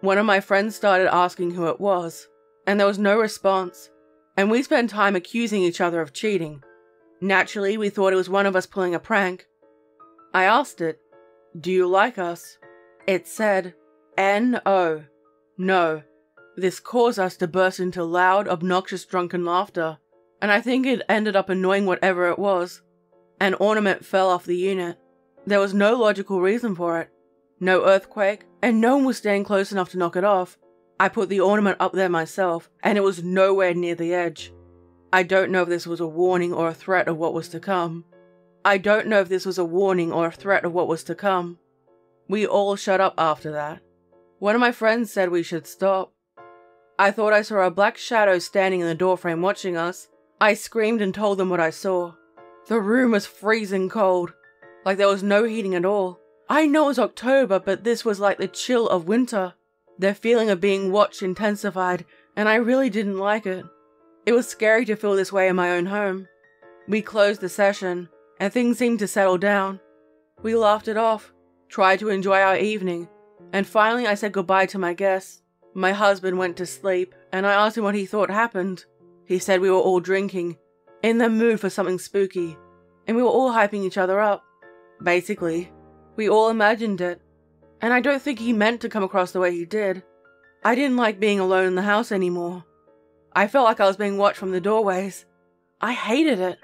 One of my friends started asking who it was, and there was no response, and we spent time accusing each other of cheating. Naturally, we thought it was one of us pulling a prank. I asked it, "Do you like us?" It said, N-O. No. This caused us to burst into loud, obnoxious drunken laughter, and I think it ended up annoying whatever it was. An ornament fell off the unit. There was no logical reason for it. No earthquake, and no one was staying close enough to knock it off. I put the ornament up there myself, and it was nowhere near the edge. I don't know if this was a warning or a threat of what was to come. We all shut up after that. One of my friends said we should stop. I thought I saw a black shadow standing in the doorframe watching us. I screamed and told them what I saw. The room was freezing cold, like there was no heating at all. I know it was October, but this was like the chill of winter. The feeling of being watched intensified, and I really didn't like it. It was scary to feel this way in my own home. We closed the session, and things seemed to settle down. We laughed it off, tried to enjoy our evening, and finally I said goodbye to my guests. My husband went to sleep, and I asked him what he thought happened. He said we were all drinking, in the mood for something spooky, and we were all hyping each other up. Basically, we all imagined it, and I don't think he meant to come across the way he did. I didn't like being alone in the house anymore. I felt like I was being watched from the doorways. I hated it.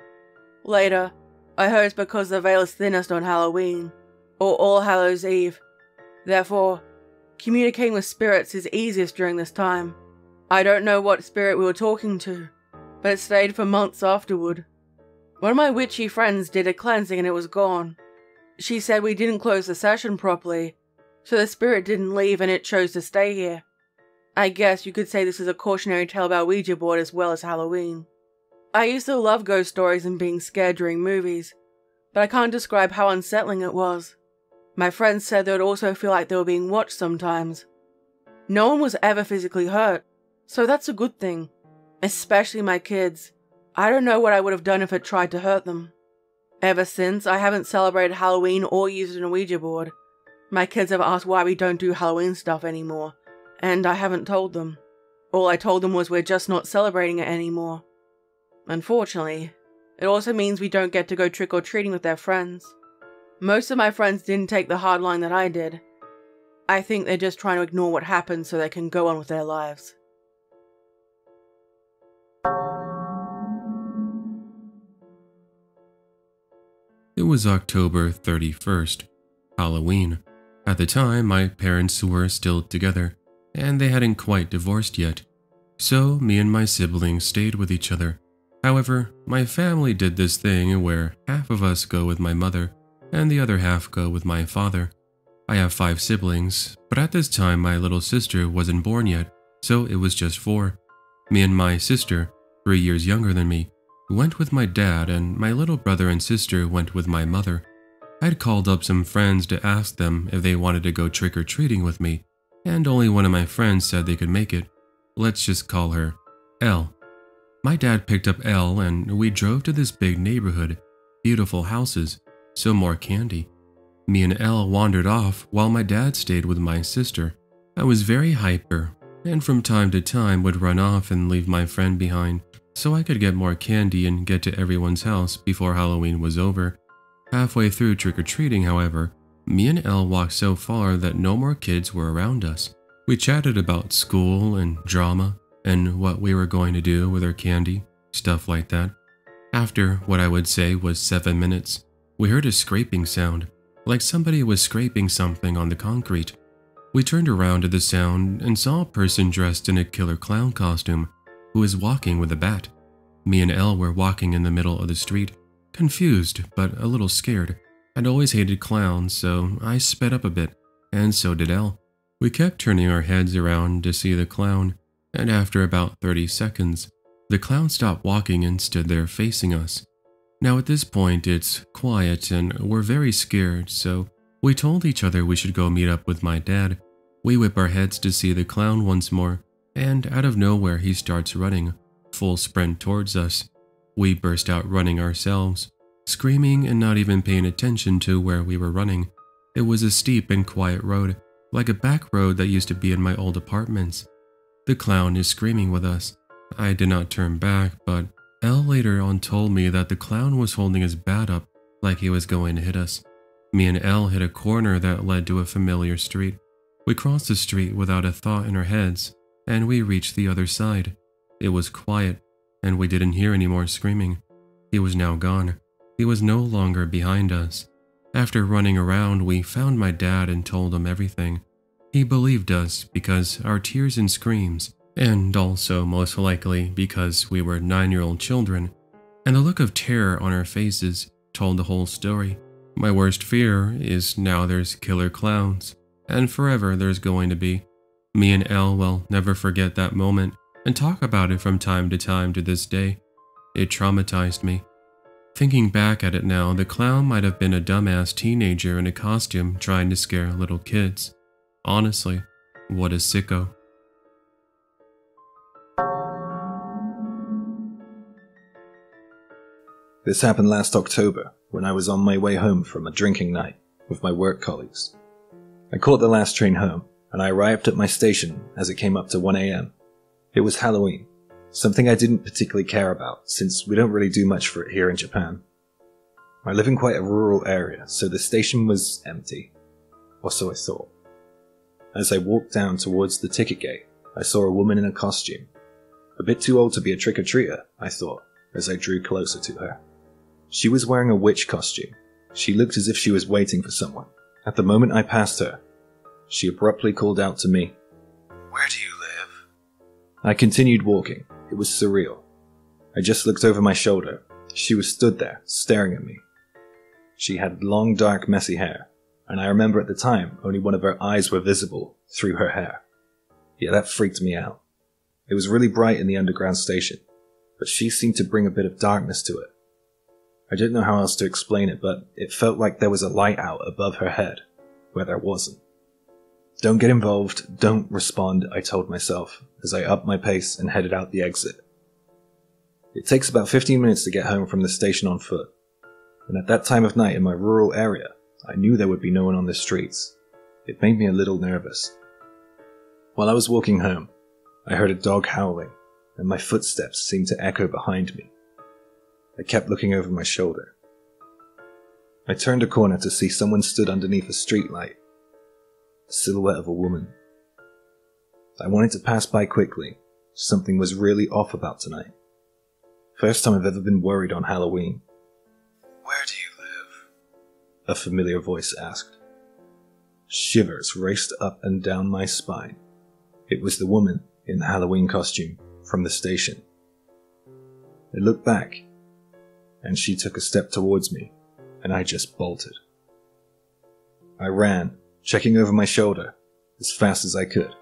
Later, I heard it's because the veil is thinnest on Halloween, or All Hallows Eve. Therefore, communicating with spirits is easiest during this time. I don't know what spirit we were talking to, but it stayed for months afterward. One of my witchy friends did a cleansing and it was gone. She said we didn't close the session properly, so the spirit didn't leave and it chose to stay here. I guess you could say this is a cautionary tale about Ouija board as well as Halloween. I used to love ghost stories and being scared during movies, but I can't describe how unsettling it was. My friends said they would also feel like they were being watched sometimes. No one was ever physically hurt, so that's a good thing. Especially my kids. I don't know what I would have done if it tried to hurt them. Ever since, I haven't celebrated Halloween or used an Ouija board. My kids have asked why we don't do Halloween stuff anymore, and I haven't told them. All I told them was we're just not celebrating it anymore. Unfortunately, it also means we don't get to go trick-or-treating with their friends. Most of my friends didn't take the hard line that I did. I think they're just trying to ignore what happened so they can go on with their lives. was October 31st, Halloween. At the time, my parents were still together, and they hadn't quite divorced yet. So me and my siblings stayed with each other. However, my family did this thing where half of us go with my mother and the other half go with my father. I have 5 siblings, but at this time my little sister wasn't born yet, so it was just 4. Me and my sister, 3 years younger than me, went with my dad, and my little brother and sister went with my mother. I'd called up some friends to ask them if they wanted to go trick-or-treating with me, and only one of my friends said they could make it. Let's just call her Elle. My dad picked up Elle and we drove to this big neighborhood, beautiful houses, so more candy. Me and Elle wandered off while my dad stayed with my sister. I was very hyper, and from time to time would run off and leave my friend behind so I could get more candy and get to everyone's house before Halloween was over. Halfway through trick-or-treating, however, me and Elle walked so far that no more kids were around us. We chatted about school and drama and what we were going to do with our candy, stuff like that. After what I would say was 7 minutes, we heard a scraping sound, like somebody was scraping something on the concrete. We turned around to the sound and saw a person dressed in a killer clown costume who was walking with a bat. Me and Elle were walking in the middle of the street, confused but a little scared. I'd always hated clowns, so I sped up a bit, and so did Elle. We kept turning our heads around to see the clown, and after about 30 seconds, the clown stopped walking and stood there facing us. Now at this point it's quiet and we're very scared, so we told each other we should go meet up with my dad. We whip our heads to see the clown once more, and out of nowhere he starts running, full sprint towards us. We burst out running ourselves, screaming and not even paying attention to where we were running. It was a steep and quiet road, like a back road that used to be in my old apartments. The clown is screaming with us. I did not turn back, but Elle later on told me that the clown was holding his bat up like he was going to hit us. Me and Elle hit a corner that led to a familiar street. We crossed the street without a thought in our heads, and we reached the other side. It was quiet, and we didn't hear any more screaming. He was now gone. He was no longer behind us. After running around, we found my dad and told him everything. He believed us because our tears and screams, and also most likely because we were 9-year-old children, and the look of terror on our faces told the whole story. My worst fear is now there's killer clowns, and forever there's going to be. Me and Elle will never forget that moment and talk about it from time to time to this day. It traumatized me. Thinking back at it now, the clown might have been a dumbass teenager in a costume trying to scare little kids. Honestly, what a sicko. This happened last October, when I was on my way home from a drinking night with my work colleagues. I caught the last train home, and I arrived at my station as it came up to 1 a.m. It was Halloween, something I didn't particularly care about, since we don't really do much for it here in Japan. I live in quite a rural area, so the station was empty, or so I thought. As I walked down towards the ticket gate, I saw a woman in a costume. A bit too old to be a trick-or-treater, I thought, as I drew closer to her. She was wearing a witch costume. She looked as if she was waiting for someone. At the moment I passed her, she abruptly called out to me, "Where do you live?" I continued walking. It was surreal. I just looked over my shoulder. She was stood there, staring at me. She had long, dark, messy hair, and I remember at the time only one of her eyes were visible through her hair. Yeah, that freaked me out. It was really bright in the underground station, but she seemed to bring a bit of darkness to it. I didn't know how else to explain it, but it felt like there was a light out above her head, where there wasn't. Don't get involved, don't respond, I told myself, as I upped my pace and headed out the exit. It takes about 15 minutes to get home from the station on foot, and at that time of night in my rural area, I knew there would be no one on the streets. It made me a little nervous. While I was walking home, I heard a dog howling, and my footsteps seemed to echo behind me. I kept looking over my shoulder. I turned a corner to see someone stood underneath a streetlight, a silhouette of a woman. I wanted to pass by quickly. Something was really off about tonight. First time I've ever been worried on Halloween. "Where do you live?" a familiar voice asked. Shivers raced up and down my spine. It was the woman in the Halloween costume from the station. I looked back, and she took a step towards me, and I just bolted. I ran, checking over my shoulder, as fast as I could.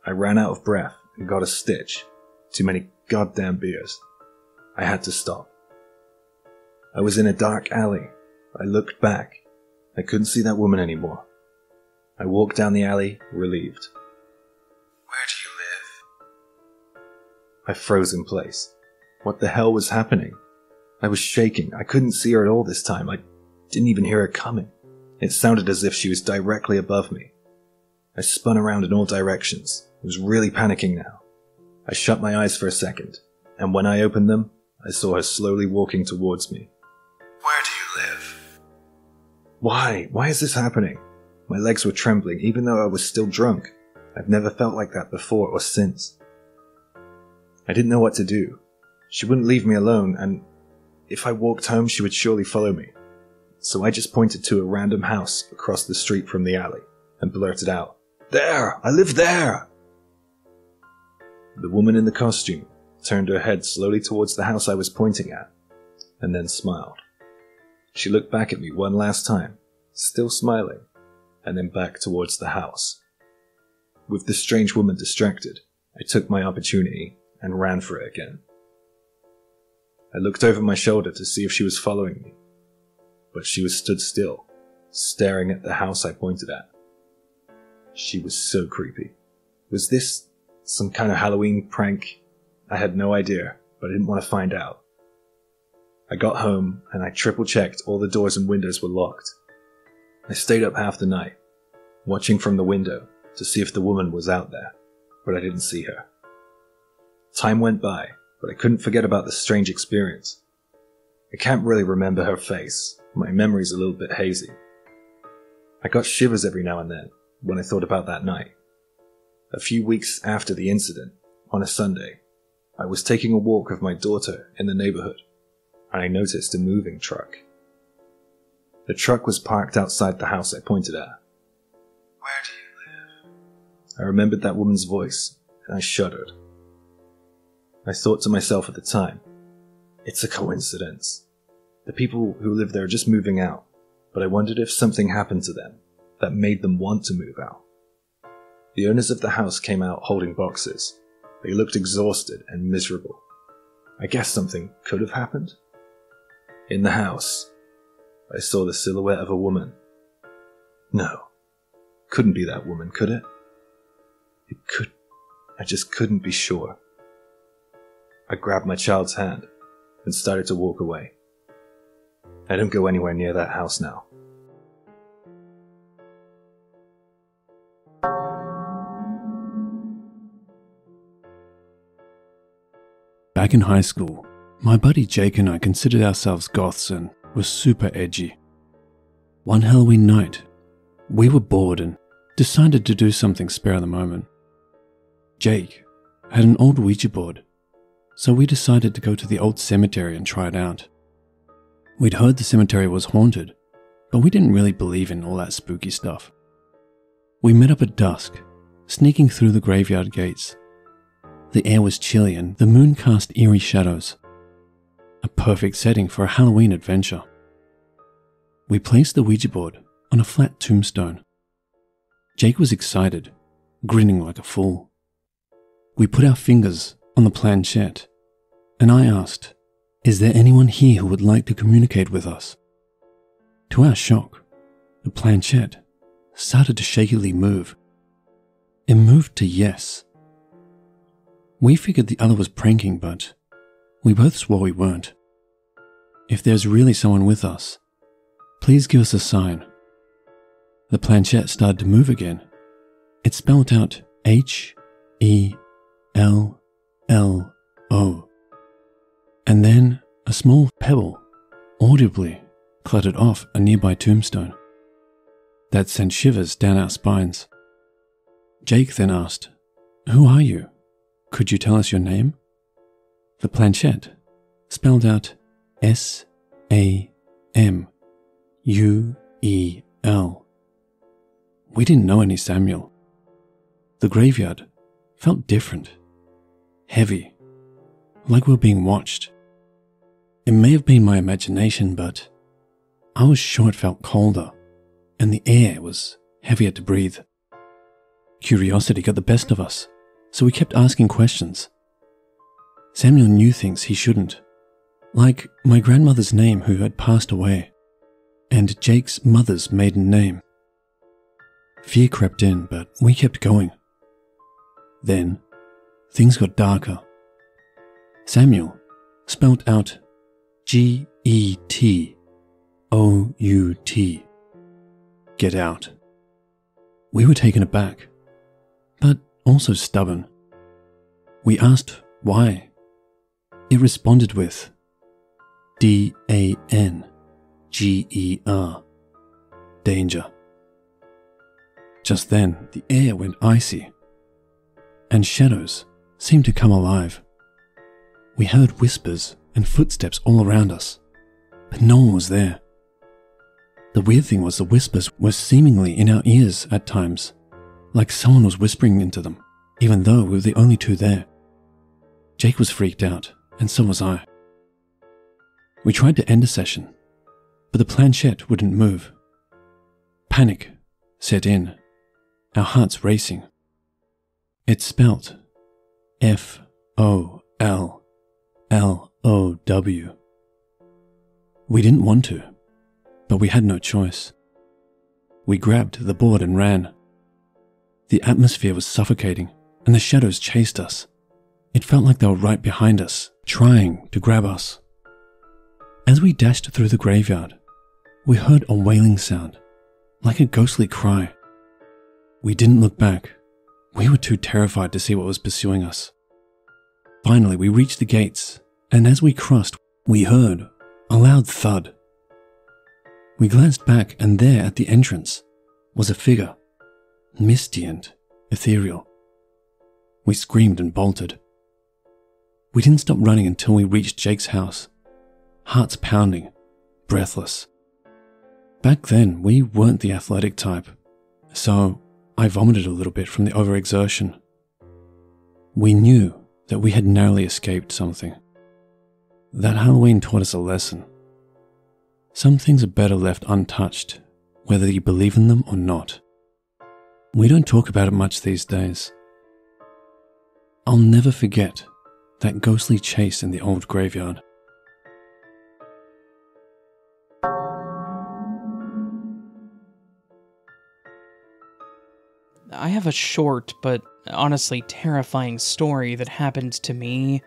I ran out of breath and got a stitch. Too many goddamn beers. I had to stop. I was in a dark alley. I looked back. I couldn't see that woman anymore. I walked down the alley, relieved. Where do you live? I froze in place. What the hell was happening? I was shaking. I couldn't see her at all this time. I didn't even hear her coming. It sounded as if she was directly above me. I spun around in all directions. I was really panicking now. I shut my eyes for a second, and when I opened them, I saw her slowly walking towards me. Where do you live? Why? Why is this happening? My legs were trembling, even though I was still drunk. I've never felt like that before or since. I didn't know what to do. She wouldn't leave me alone, and if I walked home, she would surely follow me. So I just pointed to a random house across the street from the alley and blurted out, There! I live there! The woman in the costume turned her head slowly towards the house I was pointing at, and then smiled. She looked back at me one last time, still smiling, and then back towards the house. With the strange woman distracted, I took my opportunity and ran for it again. I looked over my shoulder to see if she was following me, but she was stood still, staring at the house I pointed at. She was so creepy. Was this some kind of Halloween prank? I had no idea, but I didn't want to find out. I got home and I triple-checked all the doors and windows were locked. I stayed up half the night, watching from the window to see if the woman was out there, but I didn't see her. Time went by, but I couldn't forget about the strange experience. I can't really remember her face. My memory's a little bit hazy. I got shivers every now and then when I thought about that night. A few weeks after the incident, on a Sunday, I was taking a walk with my daughter in the neighborhood, and I noticed a moving truck. The truck was parked outside the house I pointed at. Where do you live? I remembered that woman's voice, and I shuddered. I thought to myself at the time, it's a coincidence. The people who live there are just moving out, but I wondered if something happened to them that made them want to move out. The owners of the house came out holding boxes. They looked exhausted and miserable. I guess something could have happened. In the house, I saw the silhouette of a woman. No, couldn't be that woman, could it? It could. I just couldn't be sure. I grabbed my child's hand and started to walk away. I don't go anywhere near that house now. Back in high school, my buddy Jake and I considered ourselves goths and were super edgy. One Halloween night, we were bored and decided to do something spare of the moment. Jake had an old Ouija board, so we decided to go to the old cemetery and try it out. We'd heard the cemetery was haunted, but we didn't really believe in all that spooky stuff. We met up at dusk, sneaking through the graveyard gates. The air was chilly and the moon cast eerie shadows. A perfect setting for a Halloween adventure. We placed the Ouija board on a flat tombstone. Jake was excited, grinning like a fool. We put our fingers on the planchette, and I asked, "Is there anyone here who would like to communicate with us?" To our shock, the planchette started to shakily move. It moved to yes. We figured the other was pranking, but we both swore we weren't. If there's really someone with us, please give us a sign. The planchette started to move again. It spelled out H-E-L-L-O. And then a small pebble audibly clattered off a nearby tombstone. That sent shivers down our spines. Jake then asked, "Who are you? Could you tell us your name?" The planchette spelled out S-A-M. U-E-L. We didn't know any Samuel. The graveyard felt different, heavy, like we were being watched. It may have been my imagination, but I was sure it felt colder, and the air was heavier to breathe. Curiosity got the best of us, so we kept asking questions. Samuel knew things he shouldn't, like my grandmother's name who had passed away, and Jake's mother's maiden name. Fear crept in, but we kept going. Then, things got darker. Samuel spelled out G-E-T-O-U-T. Get out. We were taken aback, but also stubborn. We asked why. It responded with D-A-N-G-E-R. Danger. Just then, the air went icy, and shadows seemed to come alive. We heard whispers and footsteps all around us, but no one was there. The weird thing was the whispers were seemingly in our ears at times, like someone was whispering into them, even though we were the only two there. Jake was freaked out, and so was I. We tried to end the session, but the planchette wouldn't move. Panic set in, our hearts racing. It spelt F-O-L-L-O-W. We didn't want to, but we had no choice. We grabbed the board and ran. The atmosphere was suffocating, and the shadows chased us. It felt like they were right behind us, trying to grab us. As we dashed through the graveyard, we heard a wailing sound, like a ghostly cry. We didn't look back. We were too terrified to see what was pursuing us. Finally, we reached the gates, and as we crossed, we heard a loud thud. We glanced back, and there at the entrance was a figure, misty and ethereal. We screamed and bolted. We didn't stop running until we reached Jake's house, hearts pounding, breathless. Back then, we weren't the athletic type, so I vomited a little bit from the overexertion. We knew that we had narrowly escaped something. That Halloween taught us a lesson. Some things are better left untouched, whether you believe in them or not. We don't talk about it much these days. I'll never forget that ghostly chase in the old graveyard. I have a short but honestly terrifying story that happened to me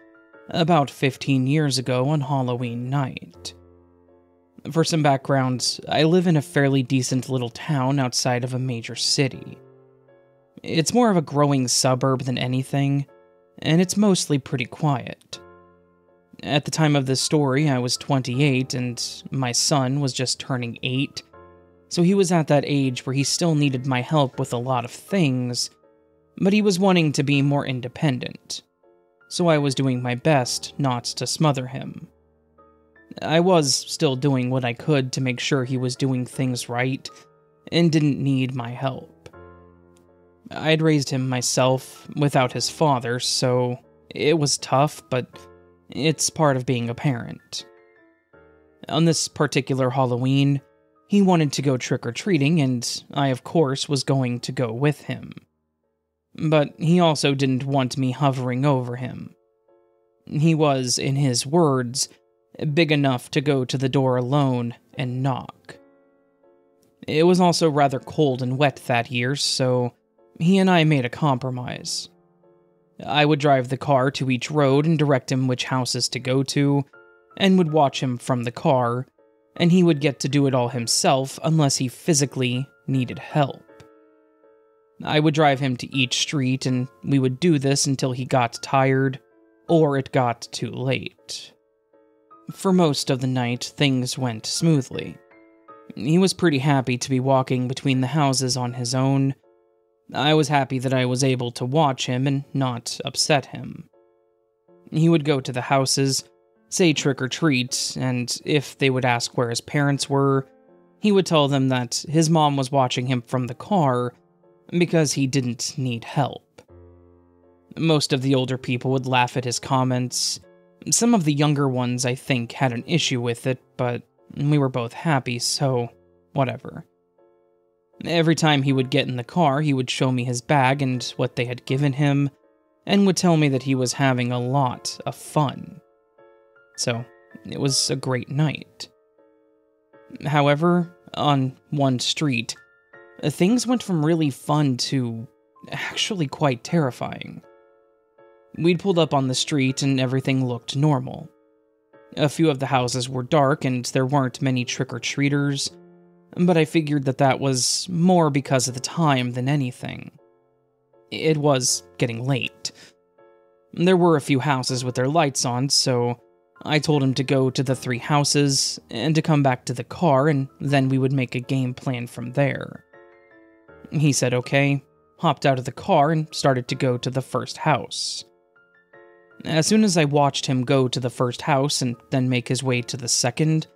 about 15 years ago on Halloween night. For some background, I live in a fairly decent little town outside of a major city. It's more of a growing suburb than anything, and it's mostly pretty quiet. At the time of this story, I was 28 and my son was just turning 8, so he was at that age where he still needed my help with a lot of things, but he was wanting to be more independent, so I was doing my best not to smother him. I was still doing what I could to make sure he was doing things right and didn't need my help. I'd raised him myself without his father, so it was tough, but it's part of being a parent. On this particular Halloween, he wanted to go trick-or-treating, and I, of course, was going to go with him. But he also didn't want me hovering over him. He was, in his words, big enough to go to the door alone and knock. It was also rather cold and wet that year, so he and I made a compromise. I would drive the car to each road and direct him which houses to go to, and would watch him from the car, and he would get to do it all himself unless he physically needed help. I would drive him to each street, and we would do this until he got tired, or it got too late. For most of the night, things went smoothly. He was pretty happy to be walking between the houses on his own. I was happy that I was able to watch him and not upset him. He would go to the houses, say trick or treat, and if they would ask where his parents were, He would tell them that his mom was watching him from the car because he didn't need help. Most of the older people would laugh at his comments. Some of the younger ones, I think, had an issue with it, but we were both happy, so whatever. Every time he would get in the car, he would show me his bag and what they had given him, and would tell me that he was having a lot of fun. So, it was a great night. However, on one street, things went from really fun to actually quite terrifying. We'd pulled up on the street and everything looked normal. A few of the houses were dark and there weren't many trick-or-treaters, but I figured that was more because of the time than anything. It was getting late. There were a few houses with their lights on, so I told him to go to the 3 houses and to come back to the car, and then we would make a game plan from there. He said okay, hopped out of the car, and started to go to the first house. As soon as I watched him go to the first house and then make his way to the second,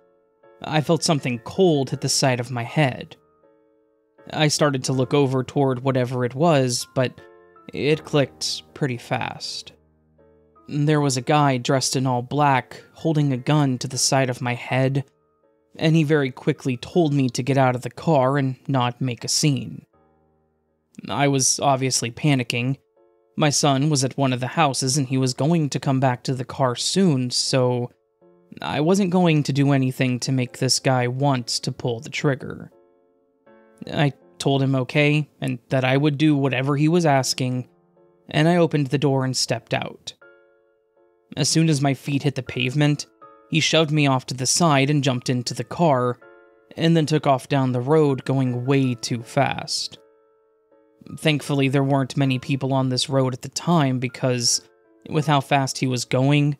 I felt something cold hit the side of my head. I started to look over toward whatever it was, but it clicked pretty fast. There was a guy dressed in all black, holding a gun to the side of my head, and he very quickly told me to get out of the car and not make a scene. I was obviously panicking. My son was at one of the houses and he was going to come back to the car soon, so I wasn't going to do anything to make this guy want to pull the trigger. I told him okay, and that I would do whatever he was asking, and I opened the door and stepped out. As soon as my feet hit the pavement, he shoved me off to the side and jumped into the car, and then took off down the road going way too fast. Thankfully, there weren't many people on this road at the time because, with how fast he was going,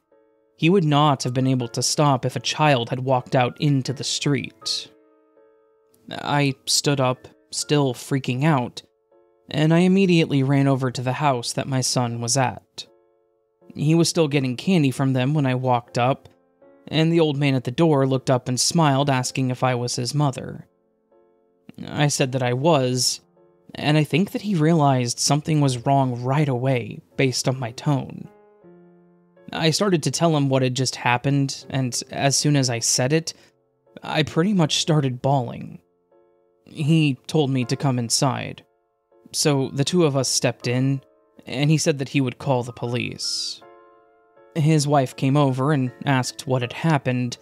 he would not have been able to stop if a child had walked out into the street. I stood up, still freaking out, and I immediately ran over to the house that my son was at. He was still getting candy from them when I walked up, and the old man at the door looked up and smiled, asking if I was his mother. I said that I was, and I think that he realized something was wrong right away, based on my tone. I started to tell him what had just happened, and as soon as I said it, I pretty much started bawling. He told me to come inside, so the 2 of us stepped in, and he said that he would call the police. His wife came over and asked what had happened,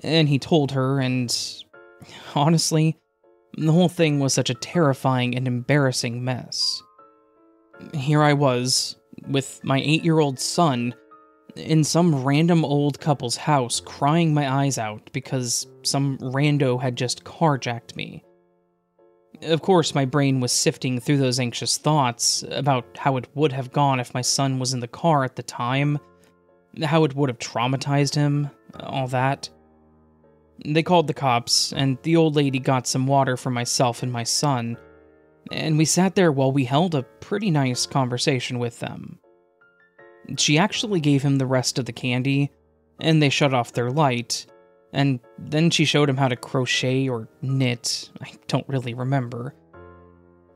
and he told her, and honestly, the whole thing was such a terrifying and embarrassing mess. Here I was, with my 8-year-old son, in some random old couple's house, crying my eyes out because some rando had just carjacked me. Of course, my brain was sifting through those anxious thoughts about how it would have gone if my son was in the car at the time, how it would have traumatized him, all that. They called the cops, and the old lady got some water for myself and my son, and we sat there while we held a pretty nice conversation with them. She actually gave him the rest of the candy, and they shut off their light, and then she showed him how to crochet or knit. I don't really remember.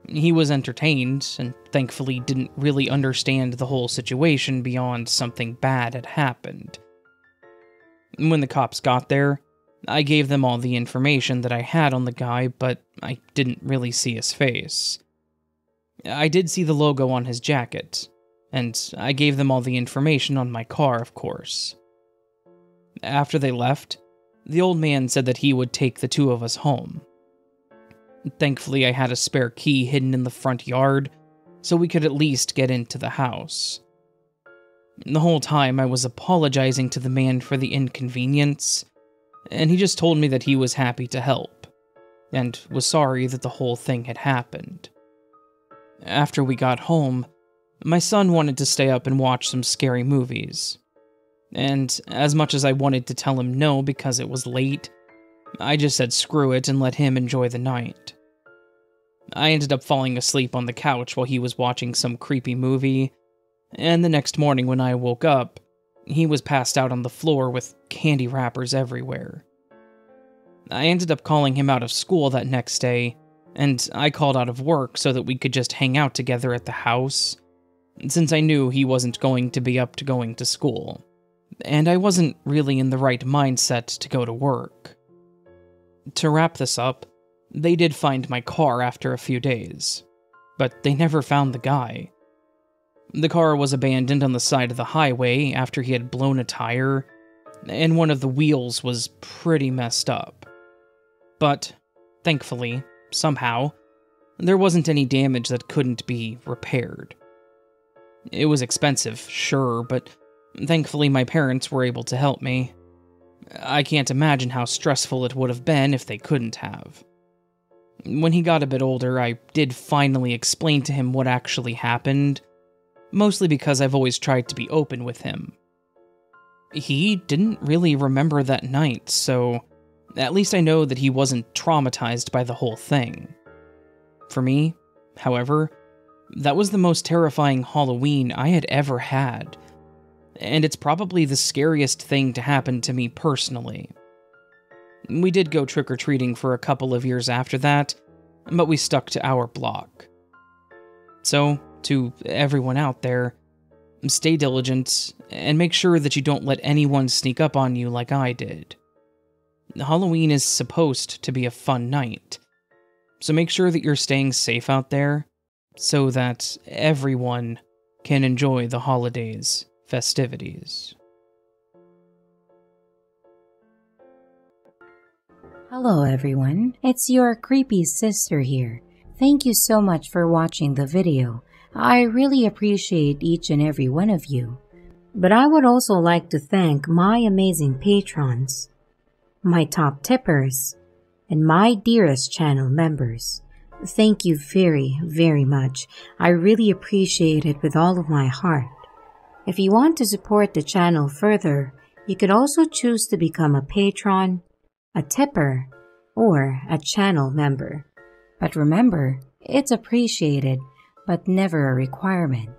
He was entertained, and thankfully didn't really understand the whole situation beyond something bad had happened. When the cops got there, I gave them all the information that I had on the guy, but I didn't really see his face. I did see the logo on his jacket, and I gave them all the information on my car, of course. After they left, the old man said that he would take the 2 of us home. Thankfully, I had a spare key hidden in the front yard, so we could at least get into the house. The whole time I was apologizing to the man for the inconvenience, and he just told me that he was happy to help, and was sorry that the whole thing had happened. After we got home, my son wanted to stay up and watch some scary movies, and as much as I wanted to tell him no because it was late, I just said screw it and let him enjoy the night. I ended up falling asleep on the couch while he was watching some creepy movie, and the next morning when I woke up, he was passed out on the floor with candy wrappers everywhere. I ended up calling him out of school that next day, and I called out of work so that we could just hang out together at the house, since I knew he wasn't going to be up to going to school, and I wasn't really in the right mindset to go to work. To wrap this up, they did find my car after a few days, but they never found the guy. The car was abandoned on the side of the highway after he had blown a tire, and one of the wheels was pretty messed up. But, thankfully, somehow, there wasn't any damage that couldn't be repaired. It was expensive, sure, but thankfully my parents were able to help me. I can't imagine how stressful it would have been if they couldn't have. When he got a bit older, I did finally explain to him what actually happened, mostly because I've always tried to be open with him. He didn't really remember that night, so at least I know that he wasn't traumatized by the whole thing. For me, however, that was the most terrifying Halloween I had ever had, and it's probably the scariest thing to happen to me personally. We did go trick-or-treating for a couple of years after that, but we stuck to our block. So, to everyone out there, stay diligent, and make sure that you don't let anyone sneak up on you like I did. Halloween is supposed to be a fun night, so make sure that you're staying safe out there, so that everyone can enjoy the holidays' festivities. Hello everyone, it's your creepy sister here. Thank you so much for watching the video. I really appreciate each and every one of you. But I would also like to thank my amazing patrons, my top tippers, and my dearest channel members. Thank you very, very much. I really appreciate it with all of my heart. If you want to support the channel further, you could also choose to become a patron, a tipper, or a channel member. But remember, it's appreciated, but never a requirement.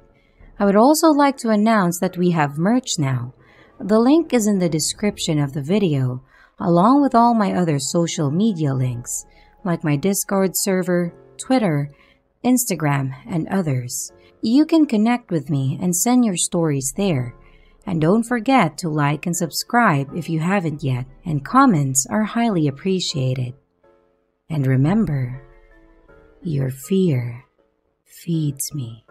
I would also like to announce that we have merch now. The link is in the description of the video, along with all my other social media links, like my Discord server, Twitter, Instagram, and others. You can connect with me and send your stories there. And don't forget to like and subscribe if you haven't yet, and comments are highly appreciated. And remember, your fear feeds me.